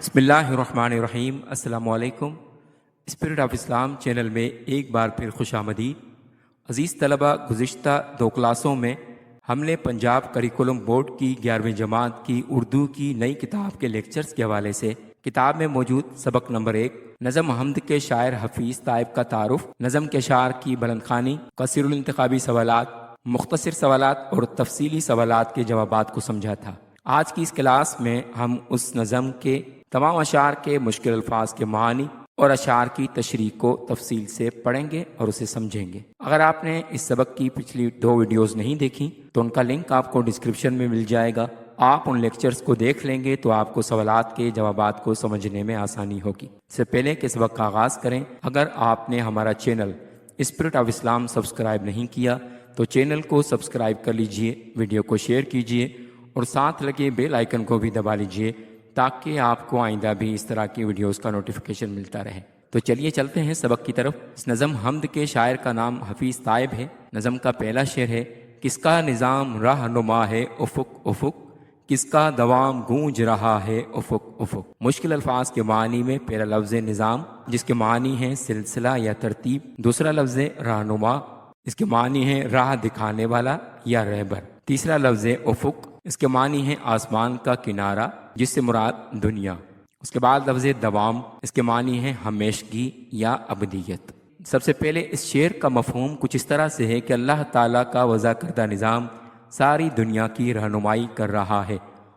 بسم اللہ الرحمن الرحیم۔ السلام علیکم۔ اسپرٹ آف اسلام چینل میں ایک بار پھر خوش آمدید۔ عزیز طلبہ، گزشتہ 2 کلاسوں میں ہم نے پنجاب کریکولم بورڈ کی 11ویں جماعت کی اردو کی نئی کتاب کے لیکچرز کے حوالے سے کتاب میں موجود سبق نمبر 1 نظم حمد کے شاعر حفیظ طائب کا تعارف، نظم کے شعر کی بلند خوانی، قصیر الانتخابی سوالات، مختصر سوالات اور تفصیلی سوالات کے جوابات کو سمجھا تھا۔ آج کی اس کلاس میں ہم اس نظم کے تمام اشعار کے مشکل الفاظ کے معانی اور اشعار کی تشریح کو تفصیل سے پڑھیں گے اور اسے سمجھیں گے۔ اگر آپ نے اس سبق کی پچھلی 2 ویڈیوز نہیں دیکھی تو ان کا لنک آپ کو ڈسکرپشن میں مل جائے گا۔ آپ ان لیکچرز کو دیکھ لیں گے تو آپ کو سوالات کے جوابات کو سمجھنے میں آسانی ہوگی۔ اس سے پہلے کہ سبق کا آغاز کریں، اگر آپ نے ہمارا channel spirit of Islam subscribe نہیں کیا تو چینل کو سبسکرائب کر لیجئے، ویڈیو کو شیئر کیجئے اور ساتھ لگے بیل آئیکن کو بھی دبا لیجئے تاکہ آپ کو آئندہ بھی اس طرح کی ویڈیوز کا نوٹیفیکیشن ملتا رہے۔ تو چلیے چلتے ہیں سبق کی طرف۔ اس نظم حمد کے شاعر کا نام حفیظ طائب ہے۔ نظم کا پہلا شعر ہے: کس کا نظام رہنما ہے افق افق، کس کا دوام گونج رہا ہے افق افق۔ مشکل الفاظ کے معنی میں پہلا لفظ نظام، جس کے معنی ہیں سلسلہ یا ترتیب۔ دوسرا لفظ رہنما، اس کے معنی ہیں راہ دکھانے والا یا رہبر۔ تیسرا لفظ افق، اس کے معنی ہیں آسمان کا کنارہ جس سے مراد دنیا۔ اس کے بعد لفظ دوام، اس کے معنی ہیں ہمیشگی یا ابدیت۔ سب سے پہلے اس شعر کا مفہوم کچھ اس طرح سے ہے کہ اللہ تعالیٰ کا وضع کردہ نظام ساری دنیا کی رہنمائی کر رہا ہے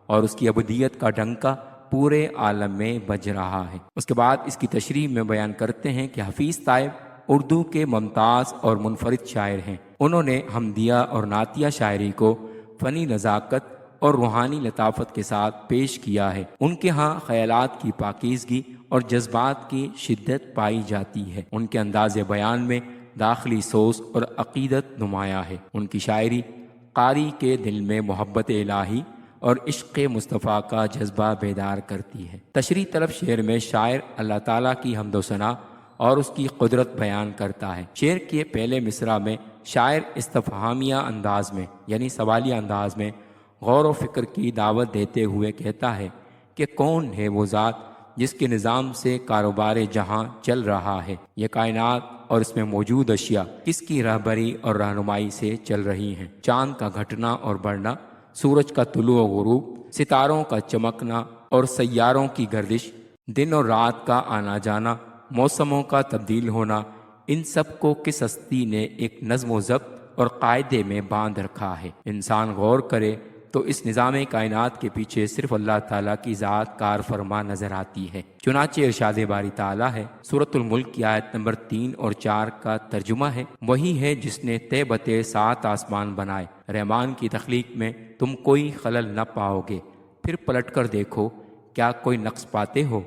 اور اس کی ابدیت کا ڈنکا پورے عالم میں بج رہا ہے۔ اس کے بعد اس کی تشریح میں بیان کرتے ہیں کہ حفیظ طائب اردو کے ممتاز اور منفرد شاعر ہیں۔ انہوں نے حمدیہ اور نعتیہ شاعری کو فنی نزاکت اور روحانی لطافت کے ساتھ پیش کیا ہے۔ ان کے ہاں خیالات کی پاکیزگی اور جذبات کی شدت پائی جاتی ہے۔ ان کے انداز بیان میں داخلی سوز اور عقیدت نمایاں ہے۔ ان کی شاعری قاری کے دل میں محبت الہی اور عشق مصطفیٰ کا جذبہ بیدار کرتی ہے۔ تشریح طلب شعر میں شاعر اللہ تعالیٰ کی حمد و ثنا اور اس کی قدرت بیان کرتا ہے۔ شعر کے پہلے مصرع میں شاعر استفہامیہ انداز میں یعنی سوالیہ انداز میں غور و فکر کی دعوت دیتے ہوئے کہتا ہے کہ کون ہے وہ ذات جس کے نظام سے کاروبار جہاں چل رہا ہے؟ یہ کائنات اور اس میں موجود اشیاء کس کی رہبری اور رہنمائی سے چل رہی ہیں؟ چاند کا گھٹنا اور بڑھنا، سورج کا طلوع و غروب، ستاروں کا چمکنا اور سیاروں کی گردش، دن اور رات کا آنا جانا، موسموں کا تبدیل ہونا، ان سب کو کس ہستی نے ایک نظم و ضبط اور قاعدے میں باندھ رکھا ہے؟ انسان غور کرے تو اس نظام کائنات کے پیچھے صرف اللہ تعالیٰ کی ذات کار فرما نظر آتی ہے۔ چنانچہ ارشاد باری تعالیٰ ہے، سورۃ الملک کی آیت نمبر 3 اور 4 کا ترجمہ ہے: وہی ہے جس نے تے بتے 7 آسمان بنائے، رحمان کی تخلیق میں تم کوئی خلل نہ پاؤ گے، پھر پلٹ کر دیکھو کیا کوئی نقص پاتے ہو،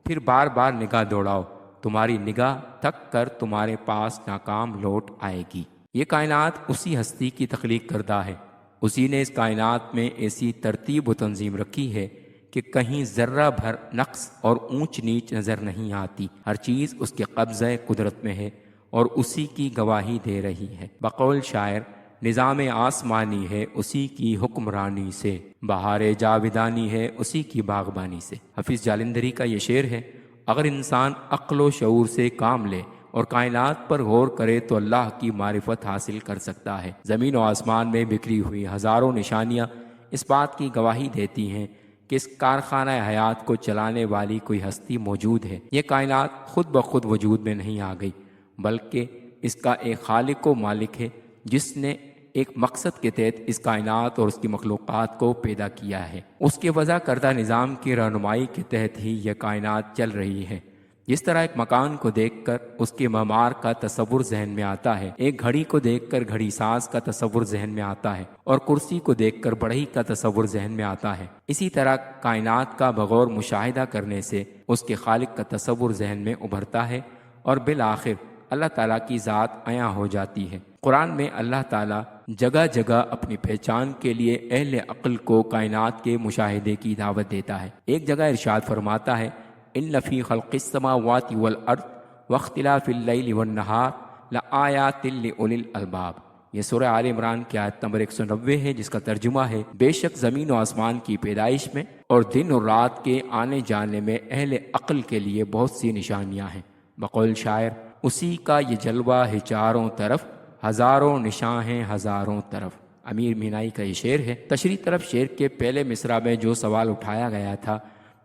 پھر بار بار نگاہ دوڑاؤ، تمہاری نگاہ تھک کر تمہارے پاس ناکام لوٹ آئے گی۔ یہ کائنات اسی ہستی کی تخلیق کردہ ہے۔ اسی نے اس کائنات میں ایسی ترتیب و تنظیم رکھی ہے کہ کہیں ذرہ بھر نقص اور اونچ نیچ نظر نہیں آتی۔ ہر چیز اس کے قبضہ قدرت میں ہے اور اسی کی گواہی دے رہی ہے۔ بقول شاعر، نظام آسمانی ہے اسی کی حکمرانی سے، بہار جاودانی ہے اسی کی باغبانی سے۔ حفیظ جالندھری کا یہ شعر ہے: اگر انسان عقل و شعور سے کام لے اور کائنات پر غور کرے تو اللہ کی معرفت حاصل کر سکتا ہے۔ زمین و آسمان میں بکھری ہوئی ہزاروں نشانیاں اس بات کی گواہی دیتی ہیں کہ اس کارخانہ حیات کو چلانے والی کوئی ہستی موجود ہے۔ یہ کائنات خود بخود وجود میں نہیں آ گئی، بلکہ اس کا ایک خالق و مالک ہے جس نے ایک مقصد کے تحت اس کائنات اور اس کی مخلوقات کو پیدا کیا ہے۔ اس کے وضع کردہ نظام کی رہنمائی کے تحت ہی یہ کائنات چل رہی ہے۔ جس طرح ایک مکان کو دیکھ کر اس کے معمار کا تصور ذہن میں آتا ہے، ایک گھڑی کو دیکھ کر گھڑی ساز کا تصور ذہن میں آتا ہے اور کرسی کو دیکھ کر بڑھئی کا تصور ذہن میں آتا ہے، اسی طرح کائنات کا بغور مشاہدہ کرنے سے اس کے خالق کا تصور ذہن میں ابھرتا ہے اور بالآخر اللہ تعالیٰ کی ذات عیاں ہو جاتی ہے۔ قرآن میں اللہ تعالیٰ جگہ جگہ اپنی پہچان کے لیے اہل عقل کو کائنات کے مشاہدے کی دعوت دیتا ہے۔ ایک جگہ ارشاد فرماتا ہے: ان فی خلق السماوات والارض واختلاف اللیل والنہار لآیات لأولی الالباب۔ یہ سورہ آل عمران کی آیت نمبر 190 ہے، جس کا ترجمہ ہے بے شک زمین و آسمان کی پیدائش میں اور دن اور رات کے آنے جانے میں اہل عقل کے لیے بہت سی نشانیاں ہیں۔ بقول شاعر اسی کا یہ جلوہ ہے چاروں طرف، ہزاروں نشاں ہیں ہزاروں طرف۔ امیر مینائی کا یہ شعر ہے۔ تشریح طلب شعر کے پہلے مصرع میں جو سوال اٹھایا گیا تھا،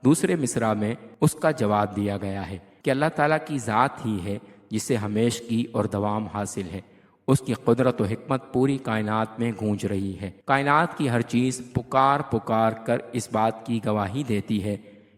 دوسرے مصرع میں اس کا جواب دیا گیا ہے کہ اللہ تعالیٰ کی ذات ہی ہے جسے ہمیشگی اور دوام حاصل ہے۔ اس کی قدرت و حکمت پوری کائنات میں گونج رہی ہے۔ کائنات کی ہر چیز پکار پکار کر اس بات کی گواہی دیتی ہے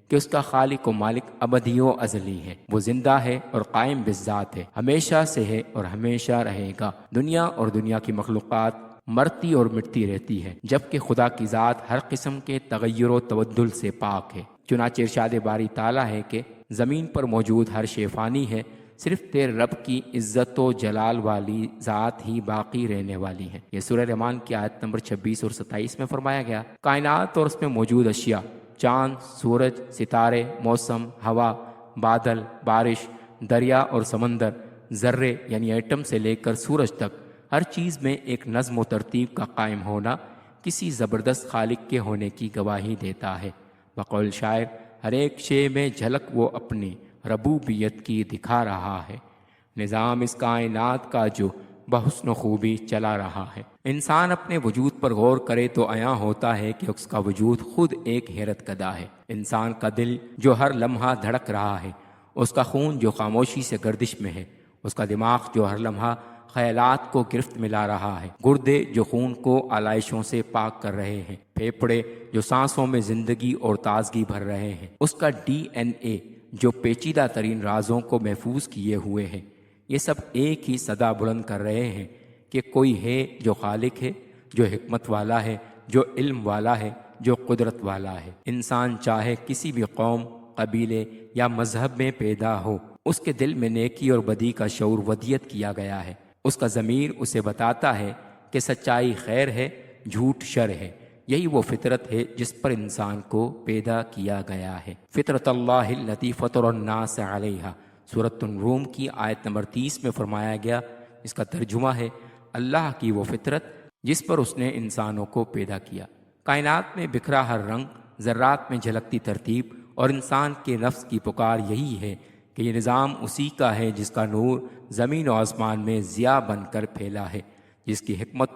کہ اس کا خالق و مالک ابدی و ازلی ہے۔ وہ زندہ ہے اور قائم بالذات ہے، ہمیشہ سے ہے اور ہمیشہ رہے گا۔ دنیا اور دنیا کی مخلوقات مرتی اور مٹتی رہتی ہے، جبکہ خدا کی ذات ہر قسم کے تغیر و تبدل سے پاک ہے۔ چنانچہ ارشاد باری تعالیٰ ہے کہ زمین پر موجود ہر شے فانی ہے، صرف تیرے رب کی عزت و جلال والی ذات ہی باقی رہنے والی ہے۔ یہ سورہ رحمان کی آیت نمبر 26 اور 27 میں فرمایا گیا۔ کائنات اور اس میں موجود اشیاء، چاند، سورج، ستارے، موسم، ہوا، بادل، بارش، دریا اور سمندر، ذرے یعنی ایٹم سے لے کر سورج تک، ہر چیز میں ایک نظم و ترتیب کا قائم ہونا کسی زبردست خالق کے ہونے کی گواہی دیتا ہے۔ بقول شاعر ہر ایک شے میں جھلک وہ اپنی ربوبیت کی دکھا رہا ہے، نظام اس کائنات کا جو بحسن و خوبی چلا رہا ہے۔ انسان اپنے وجود پر غور کرے تو عیاں ہوتا ہے کہ اس کا وجود خود ایک حیرت کدا ہے۔ انسان کا دل جو ہر لمحہ دھڑک رہا ہے، اس کا خون جو خاموشی سے گردش میں ہے، اس کا دماغ جو ہر لمحہ خیالات کو گرفت میں لا رہا ہے، گردے جو خون کو آلائشوں سے پاک کر رہے ہیں، پھیپھڑے جو سانسوں میں زندگی اور تازگی بھر رہے ہیں، اس کا ڈی این اے جو پیچیدہ ترین رازوں کو محفوظ کیے ہوئے ہیں، یہ سب ایک ہی صدا بلند کر رہے ہیں کہ کوئی ہے جو خالق ہے، جو حکمت والا ہے، جو علم والا ہے، جو قدرت والا ہے۔ انسان چاہے کسی بھی قوم، قبیلے یا مذہب میں پیدا ہو، اس کے دل میں نیکی اور بدی کا شعور ودیت کیا گیا ہے۔ اس کا ضمیر اسے بتاتا ہے کہ سچائی خیر ہے، جھوٹ شر ہے۔ یہی وہ فطرت ہے جس پر انسان کو پیدا کیا گیا ہے۔ فطرت اللہ التی فطر الناس علیہا، سورۃ الروم کی آیت نمبر 30 میں فرمایا گیا، اس کا ترجمہ ہے اللہ کی وہ فطرت جس پر اس نے انسانوں کو پیدا کیا۔ کائنات میں بکھرا ہر رنگ، ذرات میں جھلکتی ترتیب اور انسان کے نفس کی پکار یہی ہے کہ یہ نظام اسی کا ہے جس کا نور زمین و آسمان میں ضیاء بن کر پھیلا ہے، جس کی حکمت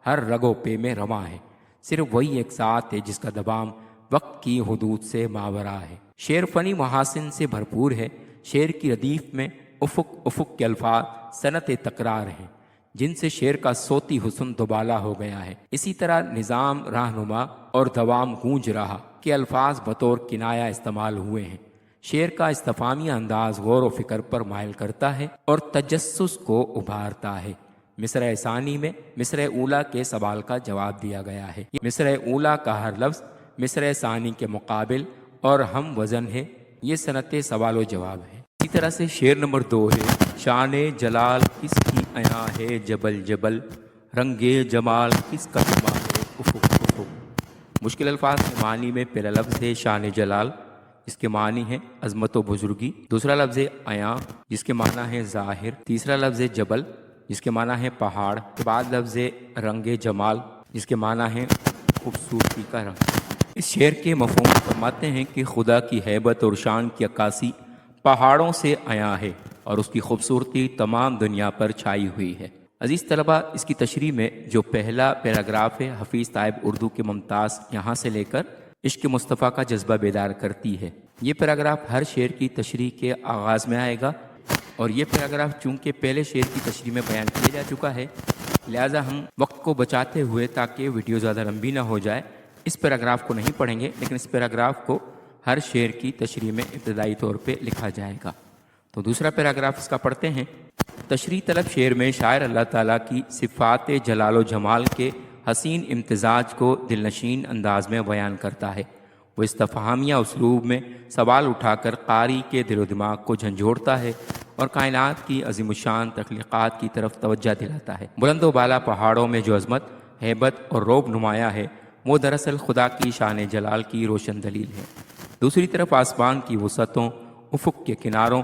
ہر رگ و پے میں رواں ہے۔ صرف وہی ایک ذات ہے جس کا دوام وقت کی حدود سے ماورا ہے۔ شعر فنی محاسن سے بھرپور ہے۔ شعر کی ردیف میں افق افق کے الفاظ صنعت تکرار ہیں، جن سے شعر کا صوتی حسن دوبالا ہو گیا ہے۔ اسی طرح نظام رہنما اور دوام گونج رہا کہ الفاظ بطور کنایہ استعمال ہوئے ہیں۔ شعر کا استفہامیہ انداز غور و فکر پر مائل کرتا ہے اور تجسس کو ابھارتا ہے۔ مصرع ثانی میں مصرع اولیٰ کے سوال کا جواب دیا گیا ہے۔ مصرع اولیٰ کا ہر لفظ مصرع ثانی کے مقابل اور ہم وزن ہے، یہ صنعت سوال و جواب ہے۔ اسی طرح سے شعر نمبر 2 ہے، شان جلال کس کی عیاں ہے جبل جبل، رنگ جمال کس کا جمال ہے افق افق۔ مشکل الفاظ کے معنی میں پہلا لفظ ہے شان جلال، جس کے معنی ہے عظمت و بزرگی۔ دوسرا لفظ ہے عیاں، جس کے معنی ہے ظاہر۔ تیسرا لفظ ہے جبل، جس کے معنی ہے پہاڑ۔ کے بعد لفظ ہے رنگ جمال، جس کے معنی ہے خوبصورتی کا رنگ۔ اس شعر کے مفہوم فرماتے ہیں کہ خدا کی ہیبت اور شان کی عکاسی پہاڑوں سے عیاں ہے اور اس کی خوبصورتی تمام دنیا پر چھائی ہوئی ہے۔ عزیز طلبہ، اس کی تشریح میں جو پہلا پیراگراف ہے، حفیظ طیب اردو کے ممتاز یہاں سے لے کر عشق مصطفیٰ کا جذبہ بیدار کرتی ہے۔ یہ پیراگراف ہر شعر کی تشریح کے آغاز میں آئے گا، اور یہ پیراگراف چونکہ پہلے شعر کی تشریح میں بیان کیا جا چکا ہے، لہٰذا ہم وقت کو بچاتے ہوئے تاکہ ویڈیو زیادہ لمبی نہ ہو جائے اس پیراگراف کو نہیں پڑھیں گے، لیکن اس پیراگراف کو ہر شعر کی تشریح میں ابتدائی طور پہ لکھا جائے گا۔ تو دوسرا پیراگراف اس کا پڑھتے ہیں۔ تشریح طلب شعر میں شاعر اللہ تعالیٰ کی صفات جلال و جمال کے حسین امتزاج کو دلنشین انداز میں بیان کرتا ہے۔ وہ استفہامیہ اسلوب میں سوال اٹھا کر قاری کے دل و دماغ کو جھنجھوڑتا ہے اور کائنات کی عظیم الشان تخلیقات کی طرف توجہ دلاتا ہے۔ بلند و بالا پہاڑوں میں جو عظمت، ہیبت اور رعب نمایاں ہے، وہ دراصل خدا کی شان جلال کی روشن دلیل ہے۔ دوسری طرف آسمان کی وسعتوں، افق کے کناروں،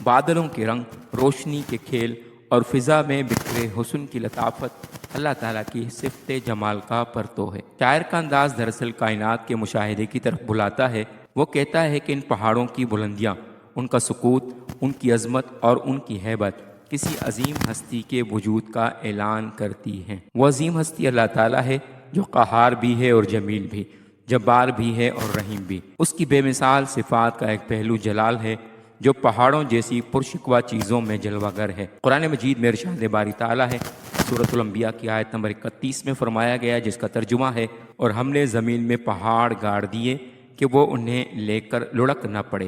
بادلوں کے رنگ، روشنی کے کھیل اور فضا میں بکھرے حسن کی لطافت اللہ تعالیٰ کی صفت جمال کا پرتو ہے۔ شاعر کا انداز دراصل کائنات کے مشاہدے کی طرف بلاتا ہے۔ وہ کہتا ہے کہ ان پہاڑوں کی بلندیاں، ان کا سکوت، ان کی عظمت اور ان کی ہیبت کسی عظیم ہستی کے وجود کا اعلان کرتی ہیں۔ وہ عظیم ہستی اللہ تعالیٰ ہے جو قہار بھی ہے اور جمیل بھی، جبار بھی ہے اور رحیم بھی۔ اس کی بے مثال صفات کا ایک پہلو جلال ہے جو پہاڑوں جیسی پرشکوہ چیزوں میں جلوہ گر ہے۔ قرآن مجید میں ارشاد باری تعالیٰ ہے، سورۃ الانبیاء کی آیت نمبر 31 میں فرمایا گیا، جس کا ترجمہ ہے، اور ہم نے زمین میں پہاڑ گاڑ دیے کہ وہ انہیں لے کر لڑک نہ پڑے۔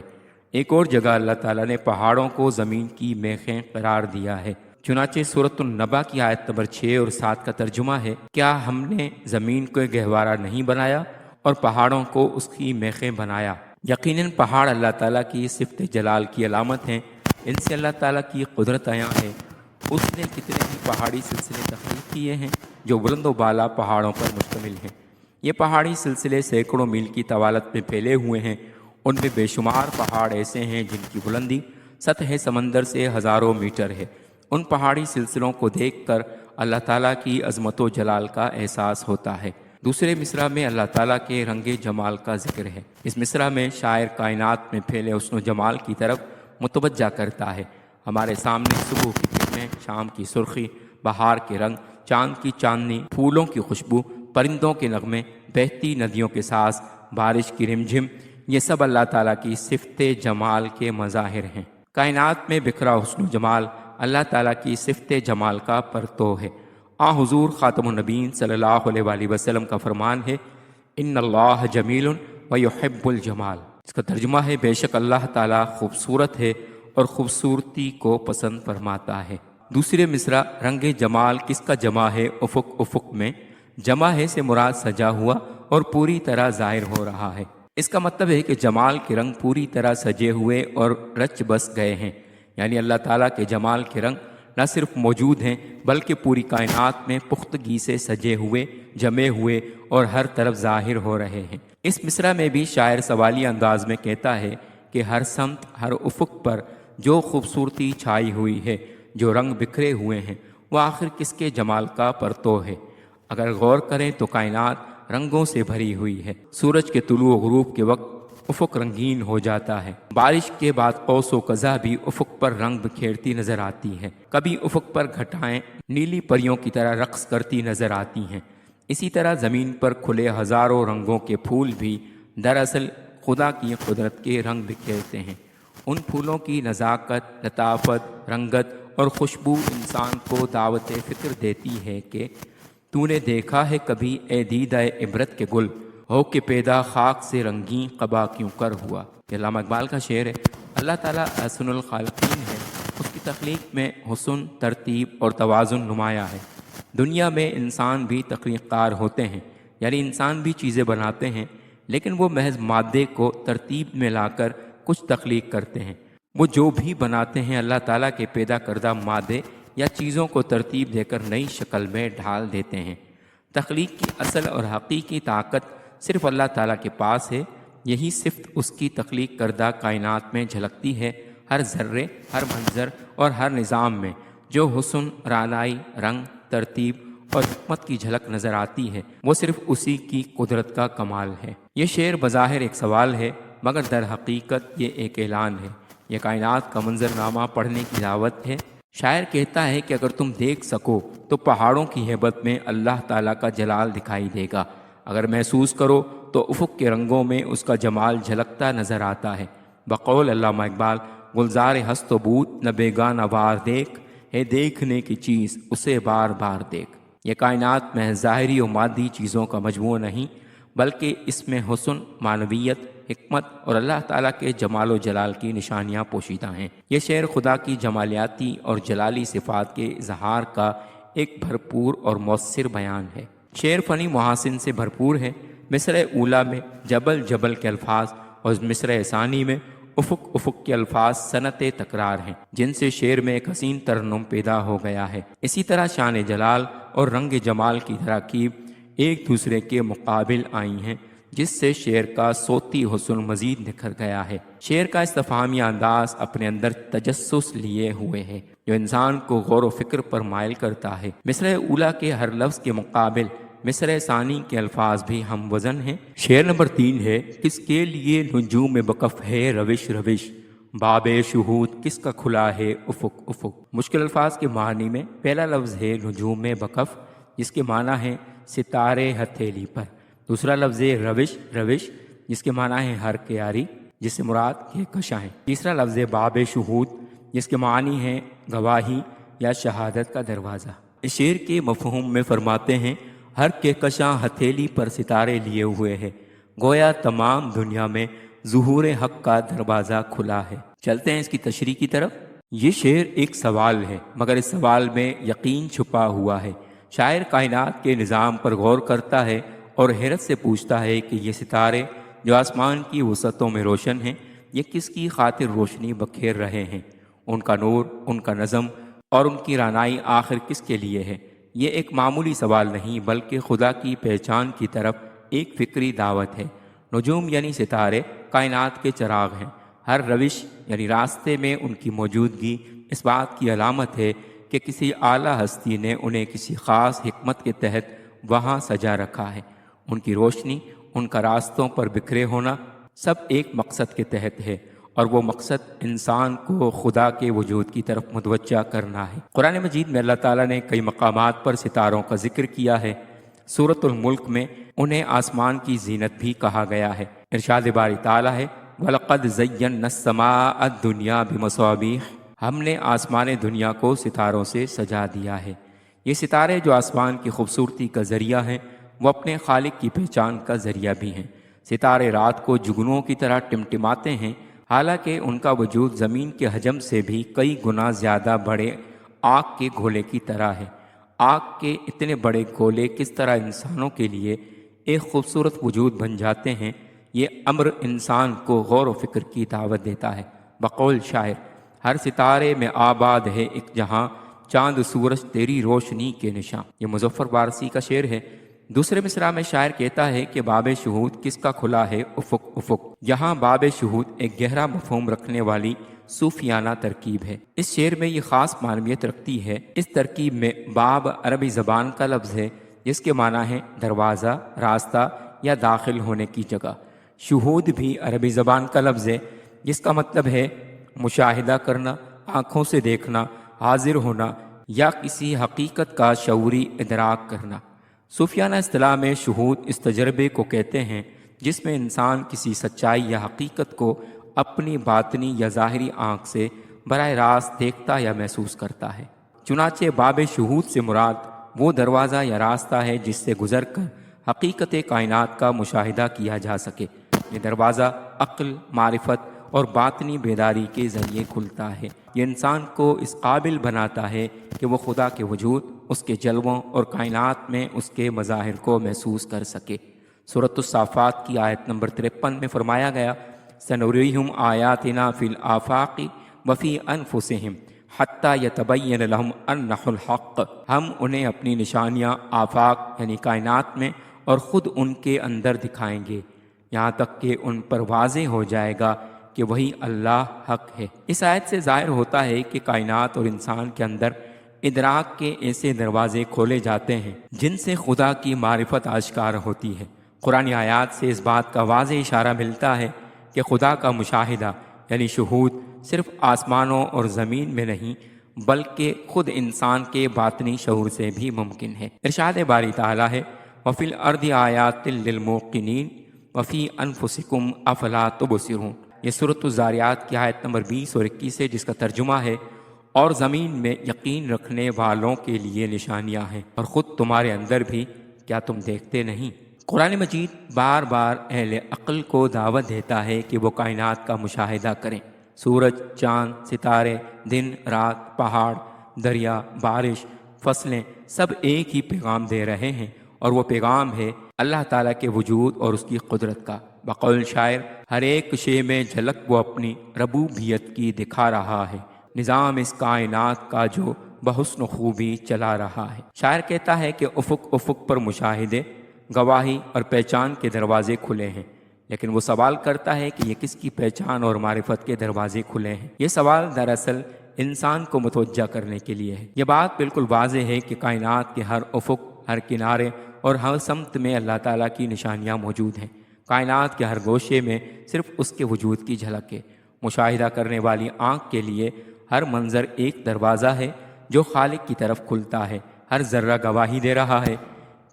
ایک اور جگہ اللہ تعالیٰ نے پہاڑوں کو زمین کی میخیں قرار دیا ہے۔ چنانچہ سورۃ النبا کی آیت نمبر 6 اور 7 کا ترجمہ ہے، کیا ہم نے زمین کو گہوارہ نہیں بنایا اور پہاڑوں کو اس کی میخیں بنایا؟ یقیناً پہاڑ اللہ تعالیٰ کی صفت جلال کی علامت ہیں، ان سے اللہ تعالیٰ کی قدرت عیاں ہے۔ اس نے کتنے ہی پہاڑی سلسلے تخلیق کیے ہیں جو بلند و بالا پہاڑوں پر مشتمل ہیں۔ یہ پہاڑی سلسلے سینکڑوں میل کی طوالت میں پھیلے ہوئے ہیں۔ ان میں بے شمار پہاڑ ایسے ہیں جن کی بلندی سطح سمندر سے ہزاروں میٹر ہے۔ ان پہاڑی سلسلوں کو دیکھ کر اللہ تعالیٰ کی عظمت و جلال کا احساس ہوتا ہے۔ دوسرے مصرع میں اللہ تعالیٰ کے رنگ جمال کا ذکر ہے۔ اس مصرع میں شاعر کائنات میں پھیلے حسن و جمال کی طرف متوجہ کرتا ہے۔ ہمارے سامنے صبح کی کرنیں، شام کی سرخی، بہار کے رنگ، چاند کی چاندنی، پھولوں کی خوشبو، پرندوں کے نغمے، بہتی ندیوں کے ساز، بارش کی رمجھم، یہ سب اللہ تعالیٰ کی صفت جمال کے مظاہر ہیں۔ کائنات میں بکھرا حسن و جمال اللہ تعالیٰ کی صفت جمال کا پرتو ہے۔ حضور خاتم النبیین صلی اللہ علیہ وآلہ وسلم کا فرمان ہے، ان اللہ جمیل و یحب الجمال۔ اس کا ترجمہ ہے، بے شک اللہ تعالیٰ خوبصورت ہے اور خوبصورتی کو پسند فرماتا ہے۔ دوسرے مصرع رنگ جمال کس کا جمع ہے؟ افق، افق میں جمع ہے سے مراد سجا ہوا اور پوری طرح ظاہر ہو رہا ہے۔ اس کا مطلب ہے کہ جمال کے رنگ پوری طرح سجے ہوئے اور رچ بس گئے ہیں، یعنی اللہ تعالیٰ کے جمال کے رنگ نہ صرف موجود ہیں بلکہ پوری کائنات میں پختگی سے سجے ہوئے، جمے ہوئے اور ہر طرف ظاہر ہو رہے ہیں۔ اس مصرع میں بھی شاعر سوالی انداز میں کہتا ہے کہ ہر سمت، ہر افق پر جو خوبصورتی چھائی ہوئی ہے، جو رنگ بکھرے ہوئے ہیں، وہ آخر کس کے جمال کا پرتو ہے؟ اگر غور کریں تو کائنات رنگوں سے بھری ہوئی ہے۔ سورج کے طلوع و غروب کے وقت افق رنگین ہو جاتا ہے۔ بارش کے بعد قوس و قزح بھی افق پر رنگ بکھیرتی نظر آتی ہے۔ کبھی افق پر گھٹائیں نیلی پریوں کی طرح رقص کرتی نظر آتی ہیں۔ اسی طرح زمین پر کھلے ہزاروں رنگوں کے پھول بھی دراصل خدا کی قدرت کے رنگ بکھیرتے ہیں۔ ان پھولوں کی نزاکت، لطافت، رنگت اور خوشبو انسان کو دعوت فکر دیتی ہے کہ تو نے دیکھا ہے کبھی اے دیدہ عبرت کے گل، ہو کہ پیدا خاک سے رنگین قبا کیوں کر ہوا۔ یہ علامہ اقبال کا شعر ہے۔ اللہ تعالیٰ احسن الخالقین ہے۔ اس کی تخلیق میں حسن، ترتیب اور توازن نمایاں ہے۔ دنیا میں انسان بھی تخلیق کار ہوتے ہیں، یعنی انسان بھی چیزیں بناتے ہیں، لیکن وہ محض مادے کو ترتیب میں لا کر کچھ تخلیق کرتے ہیں۔ وہ جو بھی بناتے ہیں اللہ تعالیٰ کے پیدا کردہ مادے یا چیزوں کو ترتیب دے کر نئی شکل میں ڈھال دیتے ہیں۔ تخلیق کی اصل اور حقیقی طاقت صرف اللہ تعالیٰ کے پاس ہے۔ یہی صفت اس کی تخلیق کردہ کائنات میں جھلکتی ہے۔ ہر ذرے، ہر منظر اور ہر نظام میں جو حسن، رعنائی، رنگ، ترتیب اور حکمت کی جھلک نظر آتی ہے، وہ صرف اسی کی قدرت کا کمال ہے۔ یہ شعر بظاہر ایک سوال ہے، مگر در حقیقت یہ ایک اعلان ہے۔ یہ کائنات کا منظرنامہ پڑھنے کی دعوت ہے۔ شاعر کہتا ہے کہ اگر تم دیکھ سکو تو پہاڑوں کی ہیبت میں اللہ تعالیٰ کا جلال دکھائی دے گا۔ اگر محسوس کرو تو افق کے رنگوں میں اس کا جمال جھلکتا نظر آتا ہے۔ بقول علامہ اقبال، گلزار ہست و بود نہ بیگانہ وار دیکھ، ہے دیکھنے کی چیز اسے بار بار دیکھ۔ یہ کائنات محض ظاہری و مادی چیزوں کا مجموعہ نہیں، بلکہ اس میں حسن، معنویت، حکمت اور اللہ تعالیٰ کے جمال و جلال کی نشانیاں پوشیدہ ہیں۔ یہ شعر خدا کی جمالیاتی اور جلالی صفات کے اظہار کا ایک بھرپور اور مؤثر بیان ہے۔ شعر فنی محاسن سے بھرپور ہے۔ مصرع اولا میں جبل جبل کے الفاظ اور مصرع ثانی میں افق افق کے الفاظ صنعت تکرار ہیں، جن سے شعر میں ایک حسین ترنم پیدا ہو گیا ہے۔ اسی طرح شان جلال اور رنگ جمال کی تراکیب ایک دوسرے کے مقابل آئی ہیں، جس سے شعر کا صوتی حسن مزید نکھر گیا ہے۔ شعر کا استفہامی انداز اپنے اندر تجسس لیے ہوئے ہے جو انسان کو غور و فکر پر مائل کرتا ہے۔ مصرع اولیٰ کے ہر لفظ کے مقابل مصرع ثانی کے الفاظ بھی ہم وزن ہیں۔ شعر نمبر 3 ہے، کس کے لیے نجوم بکف ہے روش روش، باب شہود کس کا کھلا ہے افق افق۔ مشکل الفاظ کے معنی میں پہلا لفظ ہے نجوم بکف، جس کے معنی ہے ستارے ہتھیلی پر۔ دوسرا لفظ ہے روش روش، جس کے معنی ہے ہر کیاری، جس سے مراد کہکشاں ہیں۔ تیسرا لفظ ہے باب شہود، جس کے معنی ہے گواہی یا شہادت کا دروازہ۔ اس شعر کے مفہوم میں فرماتے ہیں، ہر کہکشاں ہتھیلی پر ستارے لیے ہوئے ہے، گویا تمام دنیا میں ظہور حق کا دروازہ کھلا ہے۔ چلتے ہیں اس کی تشریح کی طرف۔ یہ شعر ایک سوال ہے، مگر اس سوال میں یقین چھپا ہوا ہے۔ شاعر کائنات کے نظام پر غور کرتا ہے اور حیرت سے پوچھتا ہے کہ یہ ستارے جو آسمان کی وسعتوں میں روشن ہیں، یہ کس کی خاطر روشنی بکھیر رہے ہیں؟ ان کا نور، ان کا نظم اور ان کی رعنائی آخر کس کے لیے ہے؟ یہ ایک معمولی سوال نہیں بلکہ خدا کی پہچان کی طرف ایک فکری دعوت ہے۔ نجوم یعنی ستارے کائنات کے چراغ ہیں۔ ہر روش یعنی راستے میں ان کی موجودگی اس بات کی علامت ہے کہ کسی اعلیٰ ہستی نے انہیں کسی خاص حکمت کے تحت وہاں سجا رکھا ہے۔ ان کی روشنی، ان کا راستوں پر بکھرے ہونا سب ایک مقصد کے تحت ہے، اور وہ مقصد انسان کو خدا کے وجود کی طرف متوجہ کرنا ہے۔ قرآن مجید میں اللہ تعالیٰ نے کئی مقامات پر ستاروں کا ذکر کیا ہے۔ سورۃ الملک میں انہیں آسمان کی زینت بھی کہا گیا ہے۔ ارشاد باری تعالیٰ ہے، وَلَقَدْ زَيَّنَّا السَّمَاءَ الدُّنْيَا بِمَصَابِيحَ، ہم نے آسمان دنیا کو ستاروں سے سجا دیا ہے۔ یہ ستارے جو آسمان کی خوبصورتی کا ذریعہ ہیں، وہ اپنے خالق کی پہچان کا ذریعہ بھی ہیں۔ ستارے رات کو جگنوں کی طرح ٹمٹماتے ہیں، حالانکہ ان کا وجود زمین کے حجم سے بھی کئی گنا زیادہ بڑے آگ کے گولے کی طرح ہے۔ آگ کے اتنے بڑے گولے کس طرح انسانوں کے لیے ایک خوبصورت وجود بن جاتے ہیں، یہ امر انسان کو غور و فکر کی دعوت دیتا ہے۔ بقول شاعر، ہر ستارے میں آباد ہے ایک جہاں، چاند سورج تیری روشنی کے نشاں۔ یہ مظفر وارثی کا شعر ہے۔ دوسرے مصرع میں شاعر کہتا ہے کہ باب شہود کس کا کھلا ہے افق افق۔ یہاں باب شہود ایک گہرا مفہوم رکھنے والی صوفیانہ ترکیب ہے۔ اس شعر میں یہ خاص معنویت رکھتی ہے۔ اس ترکیب میں باب عربی زبان کا لفظ ہے جس کے معنی ہے دروازہ، راستہ یا داخل ہونے کی جگہ۔ شہود بھی عربی زبان کا لفظ ہے جس کا مطلب ہے مشاہدہ کرنا، آنکھوں سے دیکھنا، حاضر ہونا یا کسی حقیقت کا شعوری ادراک کرنا۔ صوفیانہ اصطلاح میں شہود اس تجربے کو کہتے ہیں جس میں انسان کسی سچائی یا حقیقت کو اپنی باطنی یا ظاہری آنکھ سے براہ راست دیکھتا یا محسوس کرتا ہے۔ چنانچہ باب شہود سے مراد وہ دروازہ یا راستہ ہے جس سے گزر کر حقیقت کائنات کا مشاہدہ کیا جا سکے۔ یہ دروازہ عقل، معرفت اور باطنی بیداری کے ذریعے کھلتا ہے۔ یہ انسان کو اس قابل بناتا ہے کہ وہ خدا کے وجود، اس کے جلووں اور کائنات میں اس کے مظاہر کو محسوس کر سکے۔ سورۃ الصافات کی آیت نمبر 53 میں فرمایا گیا، سنریہم آیاتنا فی الآفاق وفی انفسہم حتی یتبین لہم انہ الحق، ہم انہیں اپنی نشانیاں آفاق یعنی کائنات میں اور خود ان کے اندر دکھائیں گے، یہاں تک کہ ان پر واضح ہو جائے گا کہ وہی اللہ حق ہے۔ اس آیت سے ظاہر ہوتا ہے کہ کائنات اور انسان کے اندر ادراک کے ایسے دروازے کھولے جاتے ہیں جن سے خدا کی معرفت آشکار ہوتی ہے۔ قرآن آیات سے اس بات کا واضح اشارہ ملتا ہے کہ خدا کا مشاہدہ یعنی شہود صرف آسمانوں اور زمین میں نہیں بلکہ خود انسان کے باطنی شعور سے بھی ممکن ہے۔ ارشاد باری تعالیٰ ہے، وَفِي الْأَرْضِ آیَاتٍ لِّلْمُوقِنِينَ وَفِي أَنفُسِكُمْ أَفَلَا تُبْصِرُونَ۔ یہ سورۃ الذاریات کی آیت نمبر 20 اور 21 ہے جس کا ترجمہ ہے، اور زمین میں یقین رکھنے والوں کے لیے نشانیاں ہیں اور خود تمہارے اندر بھی، کیا تم دیکھتے نہیں؟ قرآن مجید بار بار اہل عقل کو دعوت دیتا ہے کہ وہ کائنات کا مشاہدہ کریں۔ سورج، چاند، ستارے، دن، رات، پہاڑ، دریا، بارش، فصلیں سب ایک ہی پیغام دے رہے ہیں، اور وہ پیغام ہے اللہ تعالیٰ کے وجود اور اس کی قدرت کا۔ بقول شاعر، ہر ایک شے میں جھلک وہ اپنی ربوبیت کی دکھا رہا ہے، نظام اس کائنات کا جو بحسن خوبی چلا رہا ہے۔ شاعر کہتا ہے کہ افق افق پر مشاہدے، گواہی اور پہچان کے دروازے کھلے ہیں، لیکن وہ سوال کرتا ہے کہ یہ کس کی پہچان اور معرفت کے دروازے کھلے ہیں؟ یہ سوال دراصل انسان کو متوجہ کرنے کے لیے ہے۔ یہ بات بالکل واضح ہے کہ کائنات کے ہر افق، ہر کنارے اور ہر سمت میں اللہ تعالیٰ کی نشانیاں موجود ہیں۔ کائنات کے ہر گوشے میں صرف اس کے وجود کی جھلک ہے۔ مشاہدہ کرنے والی آنکھ کے لیے ہر منظر ایک دروازہ ہے جو خالق کی طرف کھلتا ہے۔ ہر ذرہ گواہی دے رہا ہے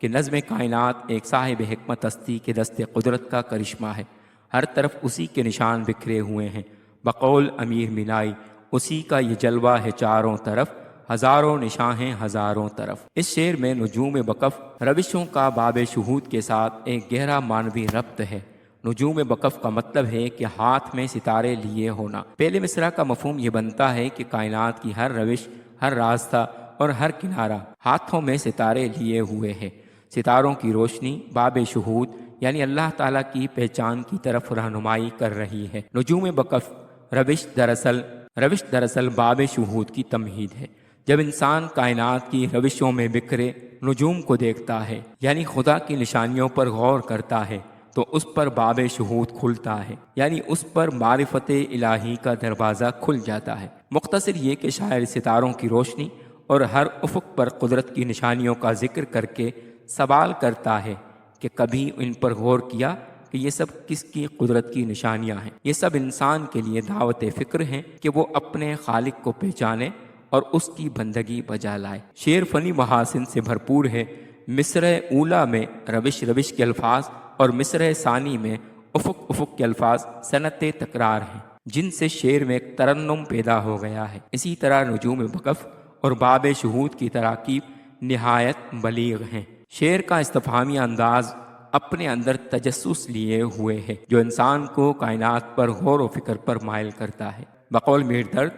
کہ نظم کائنات ایک صاحب حکمت ہستی کے دست قدرت کا کرشمہ ہے۔ ہر طرف اسی کے نشان بکھرے ہوئے ہیں۔ بقول امیر مینائی، اسی کا یہ جلوہ ہے چاروں طرف، ہزاروں نشاں ہیں ہزاروں طرف۔ اس شعر میں نجوم بکف روشوں کا باب شہود کے ساتھ ایک گہرا معنوی ربط ہے۔ نجوم بکف کا مطلب ہے کہ ہاتھ میں ستارے لیے ہونا۔ پہلے مصرع کا مفہوم یہ بنتا ہے کہ کائنات کی ہر روش، ہر راستہ اور ہر کنارہ ہاتھوں میں ستارے لیے ہوئے ہے۔ ستاروں کی روشنی باب شہود یعنی اللہ تعالیٰ کی پہچان کی طرف رہنمائی کر رہی ہے۔ نجوم بکف روش دراصل باب شہود کی تمہید ہے۔ جب انسان کائنات کی روشوں میں بکھرے نجوم کو دیکھتا ہے، یعنی خدا کی نشانیوں پر غور کرتا ہے، تو اس پر باب شہود کھلتا ہے، یعنی اس پر معرفت الہی کا دروازہ کھل جاتا ہے۔ مختصر یہ کہ شاعر ستاروں کی روشنی اور ہر افق پر قدرت کی نشانیوں کا ذکر کر کے سوال کرتا ہے کہ کبھی ان پر غور کیا کہ یہ سب کس کی قدرت کی نشانیاں ہیں؟ یہ سب انسان کے لیے دعوت فکر ہیں کہ وہ اپنے خالق کو پہچانے اور اس کی بندگی بجا لائے۔ شعر فنی محاسن سے بھرپور ہے۔ مصرع اولیٰ میں روش کے الفاظ اور مصرع ثانی میں افق کے الفاظ صنعت تکرار ہیں، جن سے شعر میں ایک ترنم پیدا ہو گیا ہے۔ اسی طرح نجوم بکف اور باب شہود کی تراکیب نہایت بلیغ ہیں۔ شعر کا استفہامی انداز اپنے اندر تجسس لیے ہوئے ہے جو انسان کو کائنات پر غور و فکر پر مائل کرتا ہے۔ بقول میر درد،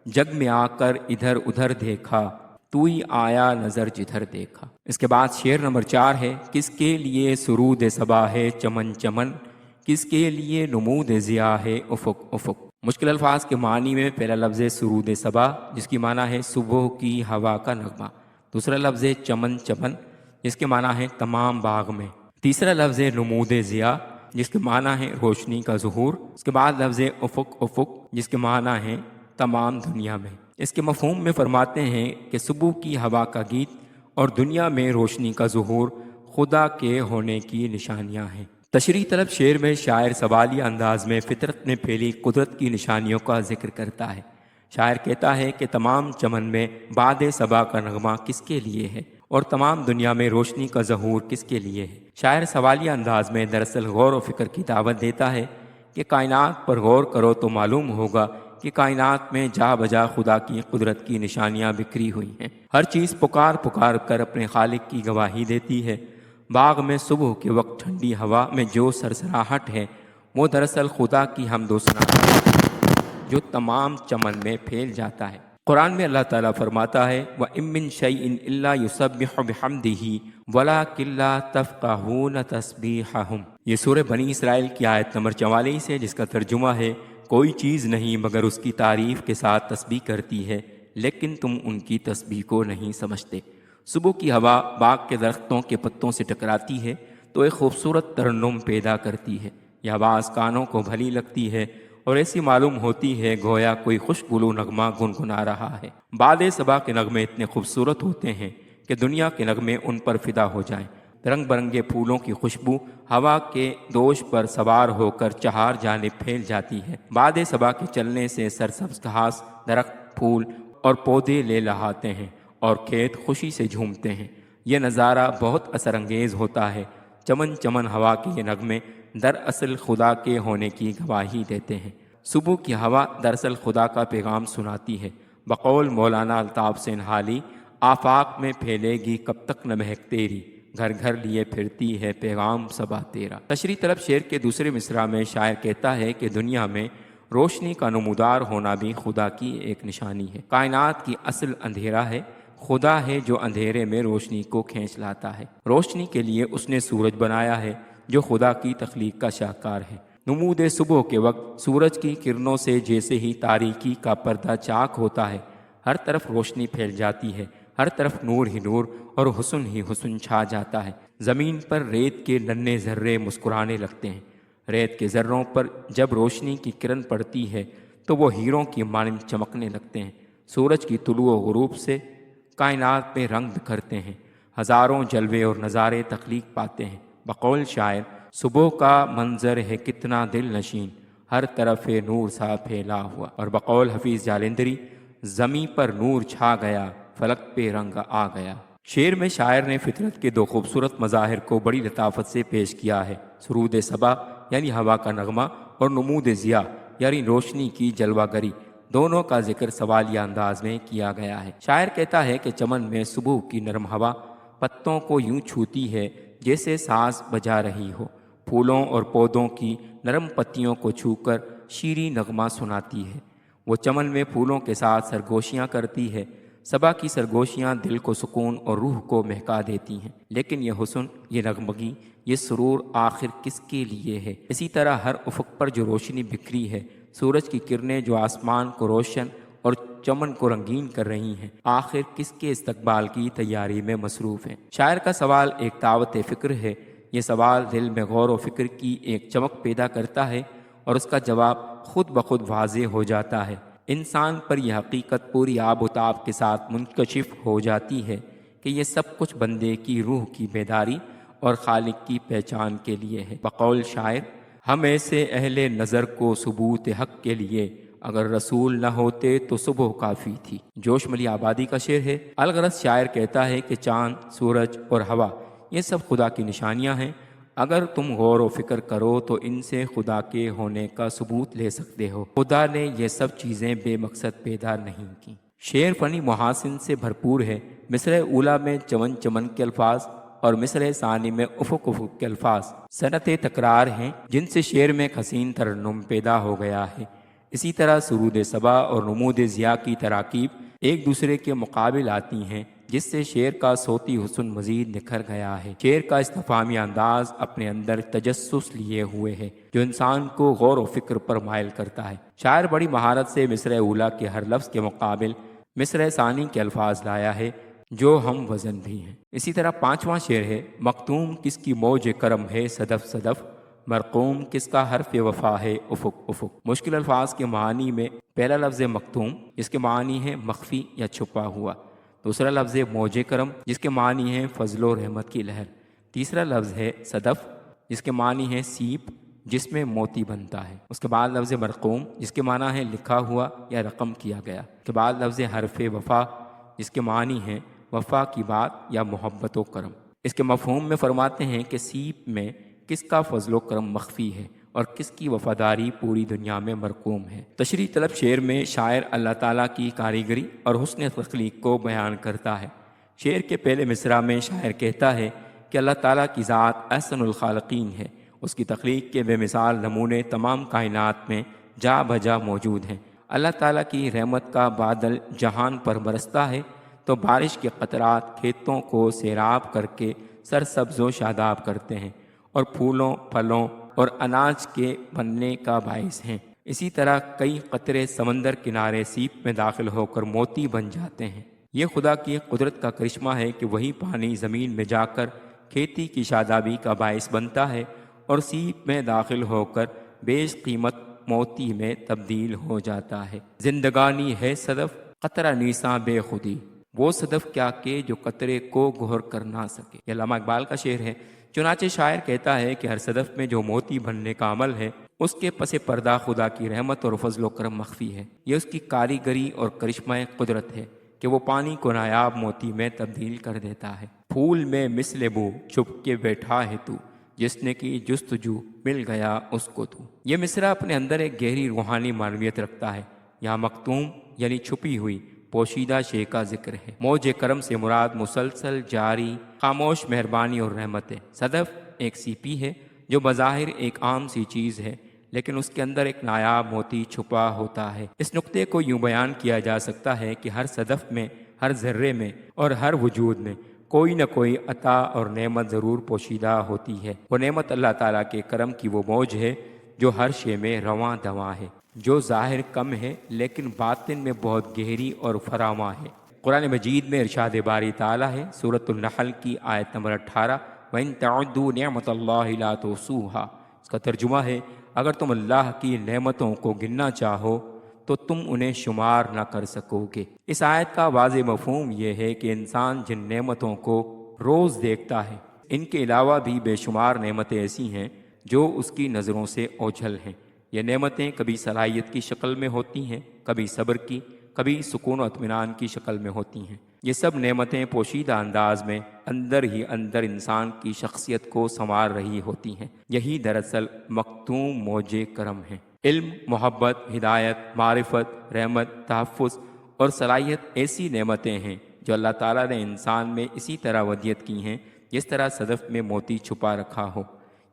جگ میں آ کر ادھر ادھر دیکھا، تو ہی آیا نظر جدھر دیکھا۔ اس کے بعد شعر نمبر 4 ہے، کس کے لیے سرود صبا ہے چمن چمن، کس کے لیے نمود ضیاء ہے افق افق۔ مشکل الفاظ کے معنی میں پہلا لفظ سرود صبا جس کی معنی ہے صبح کی ہوا کا نغمہ، دوسرا لفظ چمن چمن جس کے معنی ہے تمام باغ میں، تیسرا لفظ نمود ضیاء جس کے معنی ہے روشنی کا ظہور، اس کے بعد لفظ افق افق جس کے معنی ہے تمام دنیا میں۔ اس کے مفہوم میں فرماتے ہیں کہ صبح کی ہوا کا گیت اور دنیا میں روشنی کا ظہور خدا کے ہونے کی نشانیاں ہیں۔ تشریح طلب شعر میں شاعر سوالیہ انداز میں فطرت میں پھیلی قدرت کی نشانیوں کا ذکر کرتا ہے۔ شاعر کہتا ہے کہ تمام چمن میں باد صبا کا نغمہ کس کے لیے ہے اور تمام دنیا میں روشنی کا ظہور کس کے لیے ہے۔ شاعر سوالیہ انداز میں دراصل غور و فکر کی دعوت دیتا ہے کہ کائنات پر غور کرو تو معلوم ہوگا کہ کائنات میں جا بجا خدا کی قدرت کی نشانیاں بکھری ہوئی ہیں۔ ہر چیز پکار پکار کر اپنے خالق کی گواہی دیتی ہے۔ باغ میں صبح کے وقت ٹھنڈی ہوا میں جو سرسراہٹ ہے وہ دراصل خدا کی حمد و ثنا ہے جو تمام چمن میں پھیل جاتا ہے۔ قرآن میں اللہ تعالیٰ فرماتا ہے وَإِن مِّن شَيْءٍ إِلَّا يُسَبِّحُ بِحَمْدِهِ وَلَٰكِن لَّا تَفْقَهُونَ تَسْبِيحَهُمْ۔ یہ سورہ بنی اسرائیل کی آیت نمبر 44 ہے جس کا ترجمہ ہے کوئی چیز نہیں مگر اس کی تعریف کے ساتھ تسبیح کرتی ہے لیکن تم ان کی تسبیح کو نہیں سمجھتے۔ صبح کی ہوا باغ کے درختوں کے پتوں سے ٹکراتی ہے تو ایک خوبصورت ترنم پیدا کرتی ہے۔ یہ آواز کانوں کو بھلی لگتی ہے اور ایسی معلوم ہوتی ہے گویا کوئی خوشگلو نغمہ گنگنا رہا ہے۔ باد صبا کے نغمے اتنے خوبصورت ہوتے ہیں کہ دنیا کے نغمے ان پر فدا ہو جائیں۔ رنگ برنگے پھولوں کی خوشبو ہوا کے دوش پر سوار ہو کر چہار جانب پھیل جاتی ہے۔ باد صبا کے چلنے سے سرسبز گھاس، درخت، پھول اور پودے لے لہاتے ہیں اور کھیت خوشی سے جھومتے ہیں۔ یہ نظارہ بہت اثر انگیز ہوتا ہے۔ چمن چمن ہوا کے یہ نغمے دراصل خدا کے ہونے کی گواہی دیتے ہیں۔ صبح کی ہوا دراصل خدا کا پیغام سناتی ہے۔ بقول مولانا الطاف سینحالی، آفاق میں پھیلے گی کب تک نہ مہک تیری، گھر گھر لیے پھرتی ہے پیغام صبا تیرا۔ تشریح طلب شعر کے دوسرے مصرع میں شاعر کہتا ہے کہ دنیا میں روشنی کا نمودار ہونا بھی خدا کی ایک نشانی ہے۔ کائنات کی اصل اندھیرا ہے، خدا ہے جو اندھیرے میں روشنی کو کھینچ لاتا ہے۔ روشنی کے لیے اس نے سورج بنایا ہے جو خدا کی تخلیق کا شاہکار ہے۔ نمود صبح کے وقت سورج کی کرنوں سے جیسے ہی تاریکی کا پردہ چاک ہوتا ہے، ہر طرف روشنی پھیل جاتی ہے، ہر طرف نور ہی نور اور حسن ہی حسن چھا جاتا ہے۔ زمین پر ریت کے ننھے ذرے مسکرانے لگتے ہیں۔ ریت کے ذروں پر جب روشنی کی کرن پڑتی ہے تو وہ ہیروں کی مانند چمکنے لگتے ہیں۔ سورج کی طلوع و غروب سے کائنات میں رنگ بکھرتے ہیں، ہزاروں جلوے اور نظارے تخلیق پاتے ہیں۔ بقول شاعر، صبح کا منظر ہے کتنا دل نشین، ہر طرف نور سا پھیلا ہوا۔ اور بقول حفیظ جالندری، زمیں پر نور چھا گیا، فلک پہ رنگ آ گیا۔ شعر میں شاعر نے فطرت کے دو خوبصورت مظاہر کو بڑی لطافت سے پیش کیا ہے، سرود صبا یعنی ہوا کا نغمہ اور نمود ضیاء یعنی روشنی کی جلوہ گری، دونوں کا ذکر سوالیہ انداز میں کیا گیا ہے۔ شاعر کہتا ہے کہ چمن میں صبح کی نرم ہوا پتوں کو یوں چھوتی ہے جیسے ساز بجا رہی ہو، پھولوں اور پودوں کی نرم پتیوں کو چھو کر شیریں نغمہ سناتی ہے۔ وہ چمن میں پھولوں کے ساتھ سرگوشیاں کرتی ہے۔ صبا کی سرگوشیاں دل کو سکون اور روح کو مہکا دیتی ہیں، لیکن یہ حسن، یہ نغمگی، یہ سرور آخر کس کے لیے ہے؟ اسی طرح ہر افق پر جو روشنی بکھری ہے، سورج کی کرنیں جو آسمان کو روشن اور چمن کو رنگین کر رہی ہیں، آخر کس کے استقبال کی تیاری میں مصروف ہیں؟ شاعر کا سوال ایک دعوت فکر ہے۔ یہ سوال دل میں غور و فکر کی ایک چمک پیدا کرتا ہے اور اس کا جواب خود بخود واضح ہو جاتا ہے۔ انسان پر یہ حقیقت پوری آب و تاب کے ساتھ منکشف ہو جاتی ہے کہ یہ سب کچھ بندے کی روح کی بیداری اور خالق کی پہچان کے لیے ہے۔ بقول شاعر، ہم ایسے اہل نظر کو ثبوت حق کے لیے، اگر رسول نہ ہوتے تو صبح کافی تھی۔ جوش ملی آبادی کا شعر ہے۔ الغرض شاعر کہتا ہے کہ چاند، سورج اور ہوا یہ سب خدا کی نشانیاں ہیں۔ اگر تم غور و فکر کرو تو ان سے خدا کے ہونے کا ثبوت لے سکتے ہو۔ خدا نے یہ سب چیزیں بے مقصد پیدا نہیں کی۔ شعر فنی محاسن سے بھرپور ہے۔ مصرع اولیٰ میں چمن چمن کے الفاظ اور مصرع ثانی میں افق افق کے الفاظ صنعت تکرار ہیں جن سے شعر میں ایک حسین ترنم پیدا ہو گیا ہے۔ اسی طرح سرود صبا اور نمود ضیاء کی تراکیب ایک دوسرے کے مقابل آتی ہیں، جس سے شعر کا صوتی حسن مزید نکھر گیا ہے۔ شعر کا استفہامی انداز اپنے اندر تجسس لیے ہوئے ہے جو انسان کو غور و فکر پر مائل کرتا ہے۔ شاعر بڑی مہارت سے مصرع اولیٰ کے ہر لفظ کے مقابل مصرع ثانی کے الفاظ لایا ہے جو ہم وزن بھی ہیں۔ اسی طرح پانچواں شعر ہے، مختوم کس کی موج کرم ہے صدف صدف، مرقوم کس کا حرف وفا ہے افق افق۔ مشکل الفاظ کے معانی میں پہلا لفظ مختوم جس کے معنی ہے مخفی یا چھپا ہوا، دوسرا لفظ موج کرم جس کے معنی ہے فضل و رحمت کی لہر، تیسرا لفظ ہے صدف جس کے معنی ہے سیپ جس میں موتی بنتا ہے، اس کے بعد لفظ مرقوم جس کے معنی ہے لکھا ہوا یا رقم کیا گیا، اس کے بعد لفظ حرف وفا جس کے معنی ہے وفا کی بات یا محبت و کرم۔ اس کے مفہوم میں فرماتے ہیں کہ سیپ میں کس کا فضل و کرم مخفی ہے اور کس کی وفاداری پوری دنیا میں مرقوم ہے۔ تشریح طلب شعر میں شاعر اللہ تعالیٰ کی کاریگری اور حسن تخلیق کو بیان کرتا ہے۔ شعر کے پہلے مصرع میں شاعر کہتا ہے کہ اللہ تعالیٰ کی ذات احسن الخالقین ہے، اس کی تخلیق کے بے مثال نمونے تمام کائنات میں جا بجا موجود ہیں۔ اللہ تعالیٰ کی رحمت کا بادل جہان پر برستا ہے تو بارش کے قطرات کھیتوں کو سیراب کر کے سرسبز و شاداب کرتے ہیں اور پھولوں، پھلوں اور اناج کے بننے کا باعث ہیں۔ اسی طرح کئی قطرے سمندر کنارے سیپ میں داخل ہو کر موتی بن جاتے ہیں۔ یہ خدا کی قدرت کا کرشمہ ہے کہ وہی پانی زمین میں جا کر کھیتی کی شادابی کا باعث بنتا ہے اور سیپ میں داخل ہو کر بیش قیمت موتی میں تبدیل ہو جاتا ہے۔ زندگانی ہے صدف قطرہ نیساں بے خودی، وہ صدف کیا کہ جو قطرے کو گہر کر نہ سکے۔ یہ علامہ اقبال کا شعر ہے۔ چنانچہ شاعر کہتا ہے کہ ہر صدف میں جو موتی بننے کا عمل ہے اس کے پس پردہ خدا کی رحمت اور فضل و کرم مخفی ہے۔ یہ اس کی کاریگری اور کرشمہ قدرت ہے کہ وہ پانی کو نایاب موتی میں تبدیل کر دیتا ہے۔ پھول میں مثل بو چھپ کے بیٹھا ہے تو، جس نے کی جستجو مل گیا اس کو تو۔ یہ مصرع اپنے اندر ایک گہری روحانی معنویت رکھتا ہے۔ یہاں مختوم یعنی چھپی ہوئی پوشیدہ شے کا ذکر ہے۔ موج کرم سے مراد مسلسل جاری خاموش مہربانی اور رحمت ہے۔ صدف ایک سیپی ہے جو بظاہر ایک عام سی چیز ہے لیکن اس کے اندر ایک نایاب موتی چھپا ہوتا ہے۔ اس نقطے کو یوں بیان کیا جا سکتا ہے کہ ہر صدف میں، ہر ذرے میں اور ہر وجود میں کوئی نہ کوئی عطا اور نعمت ضرور پوشیدہ ہوتی ہے۔ وہ نعمت اللہ تعالیٰ کے کرم کی وہ موج ہے جو ہر شے میں رواں دواں ہے، جو ظاہر کم ہے لیکن باطن میں بہت گہری اور فراواں ہے۔ قرآن مجید میں ارشاد باری تعالیٰ ہے، سورۃ النحل کی آیت نمبر 18 وَإِن تَعُدُّوا نِعْمَةَ اللَّهِ لَا تُحْصُوهَا۔ اس کا ترجمہ ہے اگر تم اللہ کی نعمتوں کو گننا چاہو تو تم انہیں شمار نہ کر سکو گے۔ اس آیت کا واضح مفہوم یہ ہے کہ انسان جن نعمتوں کو روز دیکھتا ہے، ان کے علاوہ بھی بے شمار نعمتیں ایسی ہیں جو اس کی نظروں سے اوجھل ہیں۔ یہ نعمتیں کبھی صلاحیت کی شکل میں ہوتی ہیں، کبھی صبر کی، کبھی سکون و اطمینان کی شکل میں ہوتی ہیں۔ یہ سب نعمتیں پوشیدہ انداز میں اندر ہی اندر انسان کی شخصیت کو سنوار رہی ہوتی ہیں۔ یہی دراصل مکتوم موج کرم ہے۔ علم، محبت، ہدایت، معرفت، رحمت، تحفظ اور صلاحیت ایسی نعمتیں ہیں جو اللہ تعالیٰ نے انسان میں اسی طرح ودیت کی ہیں جس طرح صدف میں موتی چھپا رکھا ہو۔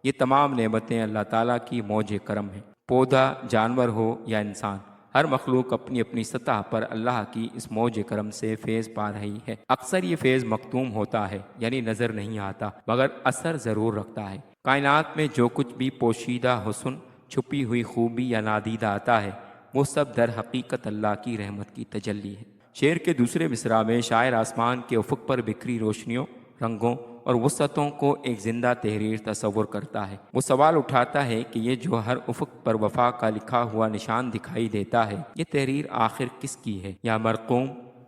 یہ تمام نعمتیں اللہ تعالیٰ کی موج کرم ہیں۔ پودا، جانور ہو یا انسان، ہر مخلوق اپنی اپنی سطح پر اللہ کی اس موج کرم سے فیض پا رہی ہے۔ اکثر یہ فیض مکتوم ہوتا ہے، یعنی نظر نہیں آتا، مگر اثر ضرور رکھتا ہے۔ کائنات میں جو کچھ بھی پوشیدہ حسن، چھپی ہوئی خوبی یا نادیدہ آتا ہے، وہ سب در حقیقت اللہ کی رحمت کی تجلی ہے۔ شعر کے دوسرے مصرع میں شاعر آسمان کے افق پر بکھری روشنیوں، رنگوں اور وسعتوں کو ایک زندہ تحریر تصور کرتا ہے۔ وہ سوال اٹھاتا ہے کہ یہ جو ہر افق پر وفا کا لکھا ہوا نشان دکھائی دیتا ہے، یہ تحریر آخر کس کی ہے؟ یا مرقوم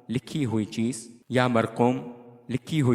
لکھی ہوئی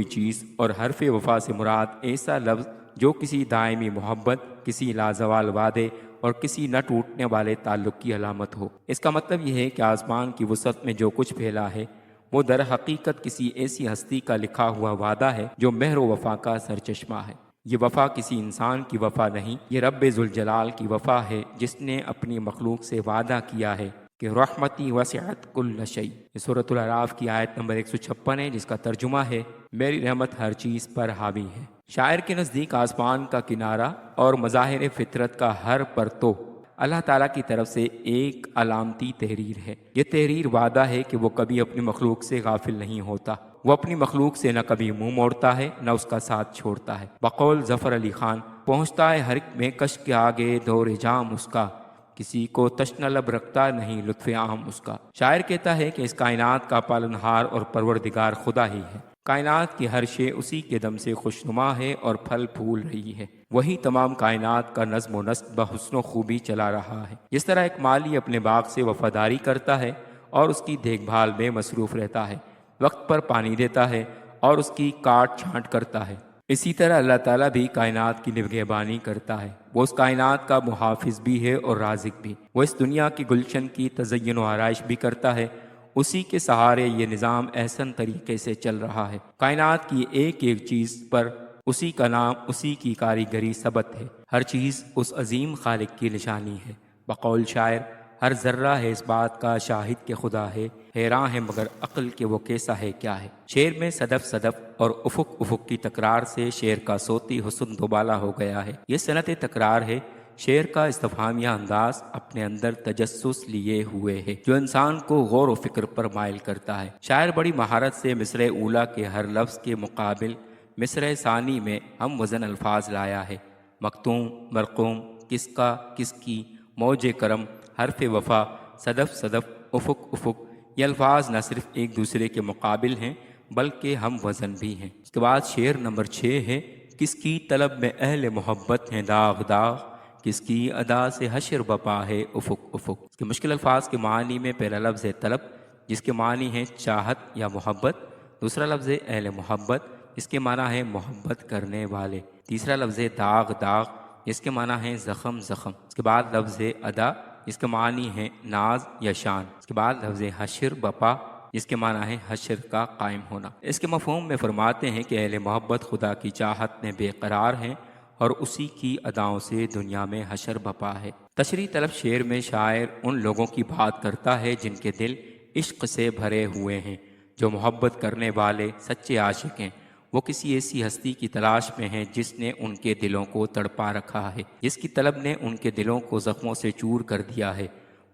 چیز اور حرف وفا سے مراد ایسا لفظ جو کسی دائمی محبت، کسی لازوال وعدے اور کسی نہ ٹوٹنے والے تعلق کی علامت ہو۔ اس کا مطلب یہ ہے کہ آسمان کی وسعت میں جو کچھ پھیلا ہے وہ در حقیقت کسی ایسی ہستی کا لکھا ہوا وعدہ ہے جو مہر و وفا کا سرچشمہ ہے۔ یہ وفا کسی انسان کی وفا نہیں، یہ رب ذوالجلال کی وفا ہے جس نے اپنی مخلوق سے وعدہ کیا ہے کہ رحمتی وسعت کل شیء۔ یہ سورۃ الاعراف کی آیت نمبر 156 ہے، جس کا ترجمہ ہے میری رحمت ہر چیز پر حاوی ہے۔ شاعر کے نزدیک آسمان کا کنارہ اور مظاہر فطرت کا ہر پرتو اللہ تعالیٰ کی طرف سے ایک علامتی تحریر ہے۔ یہ تحریر وعدہ ہے کہ وہ کبھی اپنی مخلوق سے غافل نہیں ہوتا۔ وہ اپنی مخلوق سے نہ کبھی منہ موڑتا ہے، نہ اس کا ساتھ چھوڑتا ہے۔ بقول ظفر علی خان، پہنچتا ہے ہر ایک میں کش کے آگے دور جام اس کا، کسی کو تشنہ لب رکھتا نہیں لطف عام اس کا۔ شاعر کہتا ہے کہ اس کائنات کا پالنہار اور پروردگار خدا ہی ہے۔ کائنات کی ہر شے اسی کے دم سے خوشنما ہے اور پھل پھول رہی ہے۔ وہی تمام کائنات کا نظم و نسق بحسن و خوبی چلا رہا ہے۔ جس طرح ایک مالی اپنے باغ سے وفاداری کرتا ہے اور اس کی دیکھ بھال میں مصروف رہتا ہے، وقت پر پانی دیتا ہے اور اس کی کاٹ چھانٹ کرتا ہے، اسی طرح اللہ تعالیٰ بھی کائنات کی نگہبانی کرتا ہے۔ وہ اس کائنات کا محافظ بھی ہے اور رازق بھی۔ وہ اس دنیا کی گلشن کی تزین و آرائش بھی کرتا ہے۔ اسی کے سہارے یہ نظام احسن طریقے سے چل رہا ہے۔ کائنات کی ایک ایک چیز پر اسی کا نام، اسی کی کاریگری ثبت ہے۔ ہر چیز اس عظیم خالق کی نشانی ہے۔ بقول شاعر، ہر ذرہ ہے اس بات کا شاہد کہ خدا ہے، حیراں ہے مگر عقل کہ وہ کیسا ہے کیا ہے۔ شعر میں صدف صدف اور افق افق کی تکرار سے شعر کا صوتی حسن دوبالا ہو گیا ہے۔ یہ صنعت تکرار ہے۔ شعر کا استفہامیہ انداز اپنے اندر تجسس لیے ہوئے ہے جو انسان کو غور و فکر پر مائل کرتا ہے۔ شاعر بڑی مہارت سے مصرع اولیٰ کے ہر لفظ کے مقابل مصرع ثانی میں ہم وزن الفاظ لایا ہے۔ مکتوم، مرقوم، کس کا، کس کی، موج کرم، حرف وفا، صدف صدف، افق افق، یہ الفاظ نہ صرف ایک دوسرے کے مقابل ہیں بلکہ ہم وزن بھی ہیں۔ اس کے بعد شعر نمبر 6 ہے، کس کی طلب میں اہل محبت ہیں داغ داغ، کس کی ادا سے حشر بپا ہے افق افق۔ اس کے مشکل الفاظ کے معنی میں پہلا لفظ ہے طلب، جس کے معنی ہے چاہت یا محبت۔ دوسرا لفظ ہے اہل محبت، جس کے معنی ہے محبت کرنے والے۔ تیسرا لفظ ہے داغ داغ، جس کے معنی ہے زخم زخم۔ اس کے بعد لفظ ہے ادا، جس کے معنی ہے ناز یا شان۔ اس کے بعد لفظ ہے حشر بپا، جس کے معنی ہے حشر کا قائم ہونا۔ اس کے مفہوم میں فرماتے ہیں کہ اہل محبت خدا کی چاہت میں بے قرار ہیں اور اسی کی اداؤں سے دنیا میں حشر بپا ہے۔ تشریح طلب شعر میں شاعر ان لوگوں کی بات کرتا ہے جن کے دل عشق سے بھرے ہوئے ہیں، جو محبت کرنے والے سچے عاشق ہیں۔ وہ کسی ایسی ہستی کی تلاش میں ہیں جس نے ان کے دلوں کو تڑپا رکھا ہے، جس کی طلب نے ان کے دلوں کو زخموں سے چور کر دیا ہے۔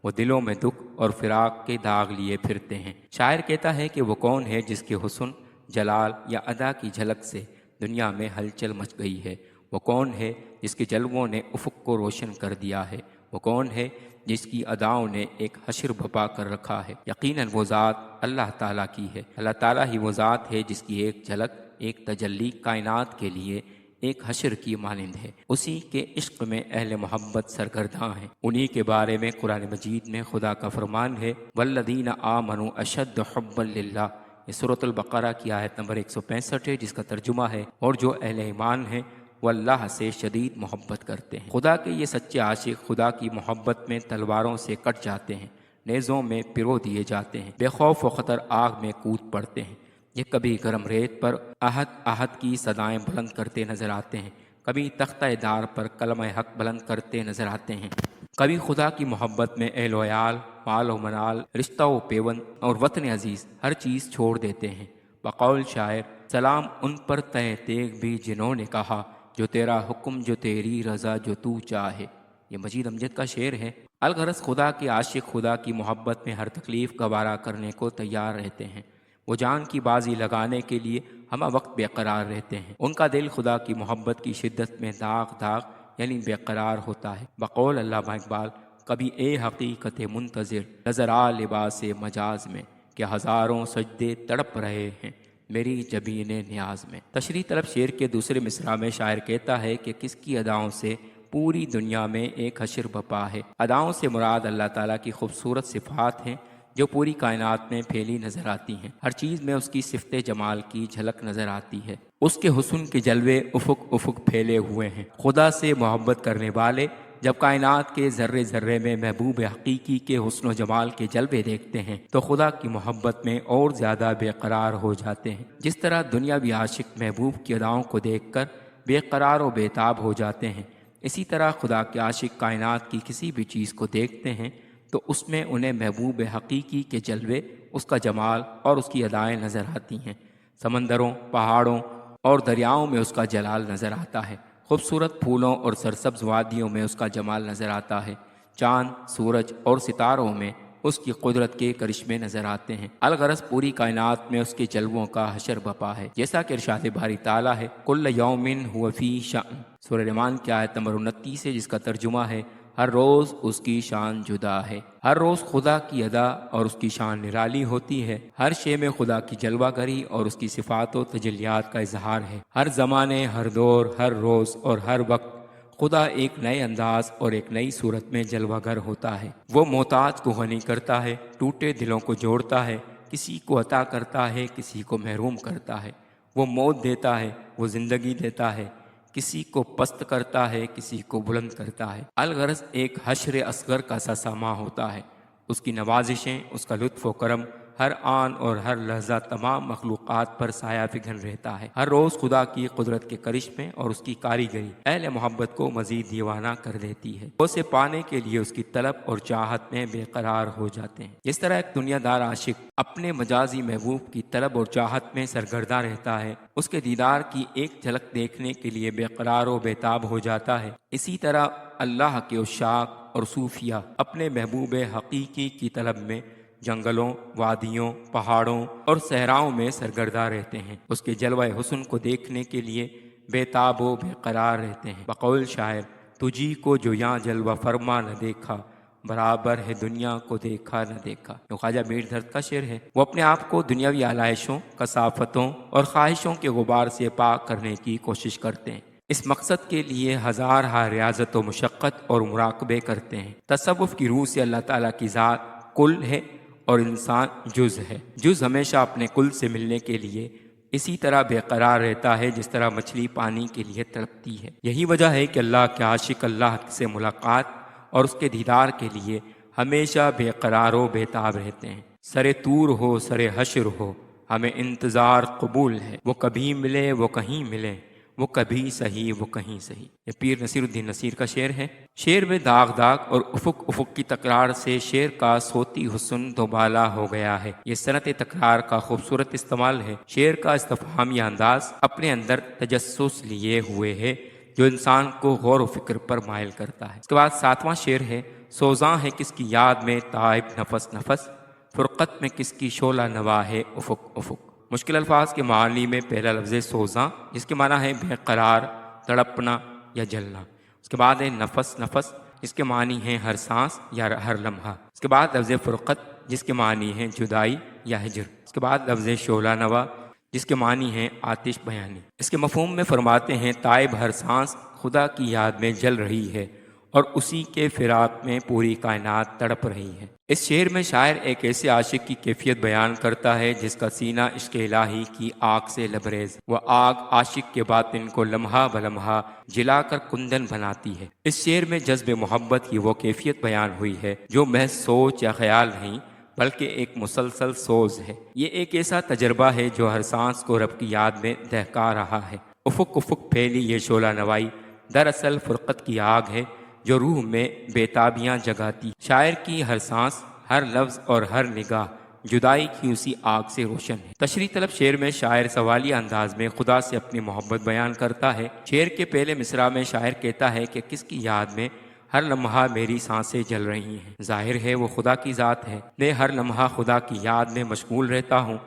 وہ دلوں میں دکھ اور فراق کے داغ لیے پھرتے ہیں۔ شاعر کہتا ہے کہ وہ کون ہے جس کے حسن، جلال یا ادا کی جھلک سے دنیا میں ہلچل مچ گئی ہے؟ وہ کون ہے جس کے جلووں نے افق کو روشن کر دیا ہے؟ وہ کون ہے جس کی اداؤں نے ایک حشر بپا کر رکھا ہے؟ یقیناً وہ ذات اللہ تعالیٰ کی ہے۔ اللہ تعالیٰ ہی وہ ذات ہے جس کی ایک جھلک، ایک تجلی کائنات کے لیے ایک حشر کی مانند ہے۔ اسی کے عشق میں اہل محبت سرگرداں ہیں۔ انہی کے بارے میں قرآن مجید میں خدا کا فرمان ہے والذین آمنوا اشد حبا للہ۔ یہ سورۃ البقرہ کی آیت نمبر 165 ہے، جس کا ترجمہ ہے اور جو اہل ایمان ہیں وہ اللہ سے شدید محبت کرتے ہیں۔ خدا کے یہ سچے عاشق خدا کی محبت میں تلواروں سے کٹ جاتے ہیں، نیزوں میں پرو دیے جاتے ہیں، بے خوف و خطر آگ میں کود پڑتے ہیں۔ یہ کبھی گرم ریت پر احد احد کی صدائیں بلند کرتے نظر آتے ہیں، کبھی تختہ دار پر کلمہ حق بلند کرتے نظر آتے ہیں، کبھی خدا کی محبت میں اہل و عیال، مال و منال، رشتہ و پیوند اور وطن عزیز ہر چیز چھوڑ دیتے ہیں۔ بقول شاعر سلام ان پر تہ تیغ بھی جنہوں نے کہا جو تیرا حکم جو تیری رضا جو تو چاہے۔ یہ مجید امجد کا شعر ہے۔ الغرض خدا کے عاشق خدا کی محبت میں ہر تکلیف گوارا کرنے کو تیار رہتے ہیں۔ وہ جان کی بازی لگانے کے لیے ہمہ وقت بے قرار رہتے ہیں۔ ان کا دل خدا کی محبت کی شدت میں داغ داغ یعنی بے قرار ہوتا ہے۔ بقول علامہ اقبال کبھی اے حقیقت منتظر نظر آ لباس مجاز میں کہ ہزاروں سجدے تڑپ رہے ہیں میری جبین نیاز میں۔ تشریح طلب شعر کے دوسرے مصرع میں شاعر کہتا ہے کہ کس کی اداؤں سے پوری دنیا میں ایک حشر بپا ہے۔ اداؤں سے مراد اللہ تعالیٰ کی خوبصورت صفات ہیں جو پوری کائنات میں پھیلی نظر آتی ہیں۔ ہر چیز میں اس کی صفت جمال کی جھلک نظر آتی ہے۔ اس کے حسن کے جلوے افق افق پھیلے ہوئے ہیں۔ خدا سے محبت کرنے والے جب کائنات کے ذرے ذرے میں محبوب حقیقی کے حسن و جمال کے جلوے دیکھتے ہیں تو خدا کی محبت میں اور زیادہ بے قرار ہو جاتے ہیں۔ جس طرح دنیاوی عاشق محبوب کی اداؤں کو دیکھ کر بے قرار و بےتاب ہو جاتے ہیں، اسی طرح خدا کے عاشق کائنات کی کسی بھی چیز کو دیکھتے ہیں تو اس میں انہیں محبوب حقیقی کے جلوے، اس کا جمال اور اس کی ادائیں نظر آتی ہیں۔ سمندروں، پہاڑوں اور دریاؤں میں اس کا جلال نظر آتا ہے، خوبصورت پھولوں اور سرسبز وادیوں میں اس کا جمال نظر آتا ہے، چاند، سورج اور ستاروں میں اس کی قدرت کے کرشمے نظر آتے ہیں۔ الغرض پوری کائنات میں اس کے جلووں کا حشر بپا ہے، جیسا کہ ارشاد باری تعالیٰ ہے کل یوم هو فی شأن۔ سورہ رحمان کی آیت نمبر 29 ہے، جس کا ترجمہ ہے ہر روز اس کی شان جدا ہے۔ ہر روز خدا کی ادا اور اس کی شان نرالی ہوتی ہے۔ ہر شے میں خدا کی جلوہ گری اور اس کی صفات و تجلیات کا اظہار ہے۔ ہر زمانے، ہر دور، ہر روز اور ہر وقت خدا ایک نئے انداز اور ایک نئی صورت میں جلوہ گر ہوتا ہے۔ وہ محتاج کو غنی کرتا ہے، ٹوٹے دلوں کو جوڑتا ہے، کسی کو عطا کرتا ہے، کسی کو محروم کرتا ہے۔ وہ موت دیتا ہے، وہ زندگی دیتا ہے، کسی کو پست کرتا ہے، کسی کو بلند کرتا ہے۔ الغرض ایک حشر اصغر کا سا سما ہوتا ہے۔ اس کی نوازشیں، اس کا لطف و کرم ہر آن اور ہر لحظہ تمام مخلوقات پر سایہ فگن رہتا ہے۔ ہر روز خدا کی قدرت کے کرشمے اور اس کی کاریگری اہل محبت کو مزید دیوانہ کر دیتی ہے۔ وہ اسے پانے کے لیے اس کی طلب اور چاہت میں بے قرار ہو جاتے ہیں۔ جس طرح ایک دنیا دار عاشق اپنے مجازی محبوب کی طلب اور چاہت میں سرگرداں رہتا ہے، اس کے دیدار کی ایک جھلک دیکھنے کے لیے بے قرار و بےتاب ہو جاتا ہے، اسی طرح اللہ کے عشاق اور صوفیہ اپنے محبوب حقیقی کی طلب میں جنگلوں، وادیوں، پہاڑوں اور صحراؤں میں سرگرداں رہتے ہیں، اس کے جلوہ حسن کو دیکھنے کے لیے بے تاب و بے قرار رہتے ہیں۔ بقول شاعر تجھی کو جو یہاں جلوہ فرما نہ دیکھا برابر ہے دنیا کو دیکھا نہ دیکھا۔ جو خواجہ میر دھرد کا شعر ہے، وہ اپنے آپ کو دنیاوی علائشوں، کثافتوں اور خواہشوں کے غبار سے پاک کرنے کی کوشش کرتے ہیں۔ اس مقصد کے لیے ہزار ریاضت و مشقت اور مراقبے کرتے ہیں۔ تصوف کی روح سے اللہ تعالیٰ کی ذات کل ہے اور انسان جز ہے۔ جز ہمیشہ اپنے کل سے ملنے کے لیے اسی طرح بے قرار رہتا ہے جس طرح مچھلی پانی کے لیے تڑپتی ہے۔ یہی وجہ ہے کہ اللہ کے عاشق اللہ سے ملاقات اور اس کے دیدار کے لیے ہمیشہ بے قرار و بےتاب رہتے ہیں۔ سر طور ہو، سر حشر ہو، ہمیں انتظار قبول ہے، وہ کبھی ملے وہ کہیں ملے، وہ کبھی صحیح وہ کہیں صحیح۔ یہ پیر نصیر الدین نصیر کا شعر ہے۔ شعر میں داغ داغ اور افق افق کی تکرار سے شعر کا صوتی حسن دوبالا ہو گیا ہے۔ یہ صنعت تکرار کا خوبصورت استعمال ہے۔ شعر کا استفہامی انداز اپنے اندر تجسس لیے ہوئے ہے جو انسان کو غور و فکر پر مائل کرتا ہے۔ اس کے بعد 7واں شعر ہے سوزاں ہے کس کی یاد میں تائب نفس نفس، فرقت میں کس کی شعلہ نوا ہے افق افق۔ مشکل الفاظ کے معنی میں پہلا لفظ سوزاں، جس کے معنی ہے بے قرار، تڑپنا یا جلنا۔ اس کے بعد ہے نفس نفس، جس کے معنی ہے ہر سانس یا ہر لمحہ۔ اس کے بعد لفظ فرقت، جس کے معنی ہے جدائی یا ہجر۔ اس کے بعد لفظ شعلہ نوا، جس کے معنی ہیں آتش بیانی۔ اس کے مفہوم میں فرماتے ہیں تائب ہر سانس خدا کی یاد میں جل رہی ہے اور اسی کے فراق میں پوری کائنات تڑپ رہی ہے۔ اس شعر میں شاعر ایک ایسے عاشق کی کیفیت بیان کرتا ہے جس کا سینہ عشق الہی کی آگ سے لبریز، وہ آگ عاشق کے باطن کو لمحہ بلمحہ جلا کر کندن بناتی ہے۔ اس شعر میں جذب محبت کی وہ کیفیت بیان ہوئی ہے جو محض سوچ یا خیال نہیں بلکہ ایک مسلسل سوز ہے۔ یہ ایک ایسا تجربہ ہے جو ہر سانس کو رب کی یاد میں دہکا رہا ہے۔ افق افق پھیلی یہ شعلہ نوائی دراصل فرقت کی آگ ہے جو روح میں بےتابیاں جگاتی۔ شاعر کی ہر سانس، ہر لفظ اور ہر نگاہ جدائی کی اسی آگ سے روشن ہے۔ تشریح طلب شعر میں شاعر سوالیہ انداز میں خدا سے اپنی محبت بیان کرتا ہے۔ شعر کے پہلے مصرع میں شاعر کہتا ہے کہ کس کی یاد میں ہر لمحہ میری سانسیں جل رہی ہیں۔ ظاہر ہے وہ خدا کی ذات ہے۔ میں ہر لمحہ خدا کی یاد میں مشغول رہتا ہوں۔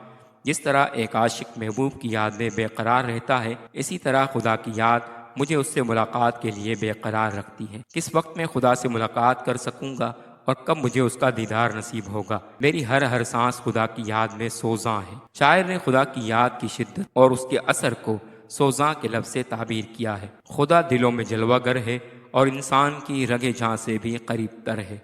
جس طرح ایک عاشق محبوب کی یاد میں بے قرار رہتا ہے، اسی طرح خدا کی یاد مجھے اس سے ملاقات کے لیے بے قرار رکھتی ہے۔ کس وقت میں خدا سے ملاقات کر سکوں گا اور کب مجھے اس کا دیدار نصیب ہوگا؟ میری ہر سانس خدا کی یاد میں سوزاں ہے۔ شاعر نے خدا کی یاد کی شدت اور اس کے اثر کو سوزاں کے لفظ سے تعبیر کیا ہے۔ خدا دلوں میں جلوہ گر ہے اور انسان کی رگ جاں سے بھی قریب تر ہے۔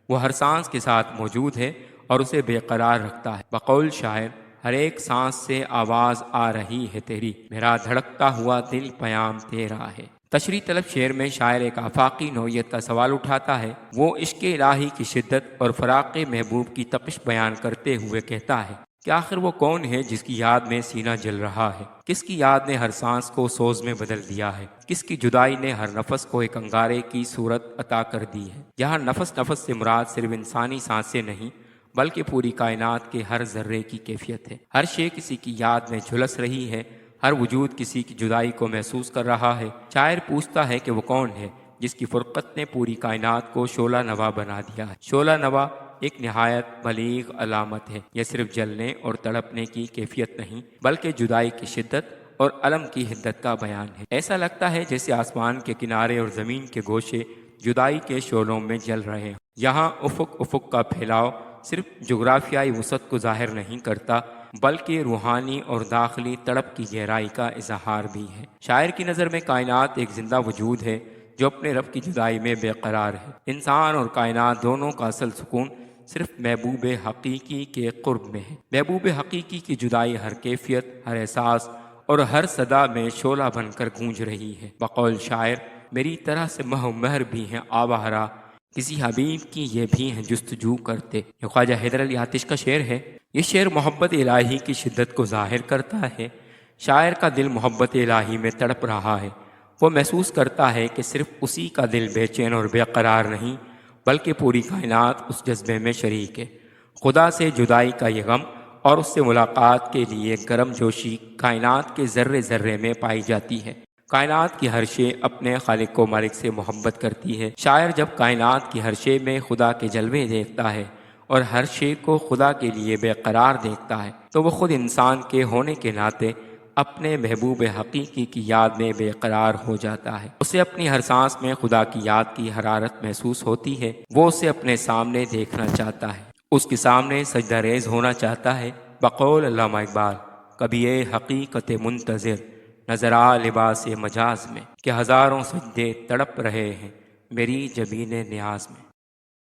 وہ ہر سانس کے ساتھ موجود ہے اور اسے بے قرار رکھتا ہے۔ بقول شاعر، ہر ایک سانس سے آواز آ رہی ہے تیری، میرا دھڑکتا ہوا دل پیام تیرا ہے۔ تشریح طلب شعر میں شاعر ایک آفاقی نوعیت کا سوال اٹھاتا ہے۔ وہ عشق الہی کی شدت اور فراق محبوب کی تپش بیان کرتے ہوئے کہتا ہے کہ آخر وہ کون ہے جس کی یاد میں سینہ جل رہا ہے؟ کس کی یاد نے ہر سانس کو سوز میں بدل دیا ہے؟ کس کی جدائی نے ہر نفس کو ایک انگارے کی صورت عطا کر دی ہے؟ یہاں نفس سے مراد صرف انسانی سانسیں نہیں بلکہ پوری کائنات کے ہر ذرے کی کیفیت ہے۔ ہر شے کسی کی یاد میں جھلس رہی ہے، ہر وجود کسی کی جدائی کو محسوس کر رہا ہے۔ شاعر پوچھتا ہے کہ وہ کون ہے جس کی فرقت نے پوری کائنات کو شعلہ نوا بنا دیا ہے۔ شعلہ نوا ایک نہایت بلیغ علامت ہے۔ یہ صرف جلنے اور تڑپنے کی کیفیت نہیں بلکہ جدائی کی شدت اور الم کی حدت کا بیان ہے۔ ایسا لگتا ہے جیسے آسمان کے کنارے اور زمین کے گوشے جدائی کے شعلوں میں جل رہے ہیں۔ یہاں افق کا پھیلاؤ صرف جغرافیائی وسعت کو ظاہر نہیں کرتا بلکہ روحانی اور داخلی تڑپ کی گہرائی کا اظہار بھی ہے۔ شاعر کی نظر میں کائنات ایک زندہ وجود ہے جو اپنے رب کی جدائی میں بے قرار ہے۔ انسان اور کائنات دونوں کا اصل سکون صرف محبوب حقیقی کے قرب میں ہے۔ محبوب حقیقی کی جدائی ہر کیفیت، ہر احساس اور ہر صدا میں شعلہ بن کر گونج رہی ہے۔ بقول شاعر، میری طرح سے مہ و مہر بھی ہیں آوارہ، کسی حبیب کی یہ بھی ہیں جستجو کرتے۔ یہ خواجہ حیدر علی آتش کا شعر ہے۔ یہ شعر محبت الہی کی شدت کو ظاہر کرتا ہے۔ شاعر کا دل محبت الہی میں تڑپ رہا ہے۔ وہ محسوس کرتا ہے کہ صرف اسی کا دل بے چین اور بے قرار نہیں بلکہ پوری کائنات اس جذبے میں شریک ہے۔ خدا سے جدائی کا یہ غم اور اس سے ملاقات کے لیے گرم جوشی کائنات کے ذرے ذرے میں پائی جاتی ہے۔ کائنات کی ہر شے اپنے خالق و مالک سے محبت کرتی ہے۔ شاعر جب کائنات کی ہر شے میں خدا کے جلوے دیکھتا ہے اور ہر شے کو خدا کے لیے بے قرار دیکھتا ہے تو وہ خود انسان کے ہونے کے ناطے اپنے محبوب حقیقی کی یاد میں بے قرار ہو جاتا ہے۔ اسے اپنی ہر سانس میں خدا کی یاد کی حرارت محسوس ہوتی ہے۔ وہ اسے اپنے سامنے دیکھنا چاہتا ہے، اس کے سامنے سجدہ ریز ہونا چاہتا ہے۔ بقول علامہ اقبال، کبھی اے حقیقت منتظر نظر آ لباس مجاز میں کہ ہزاروں سجدے تڑپ رہے ہیں میری جبین نیاز میں۔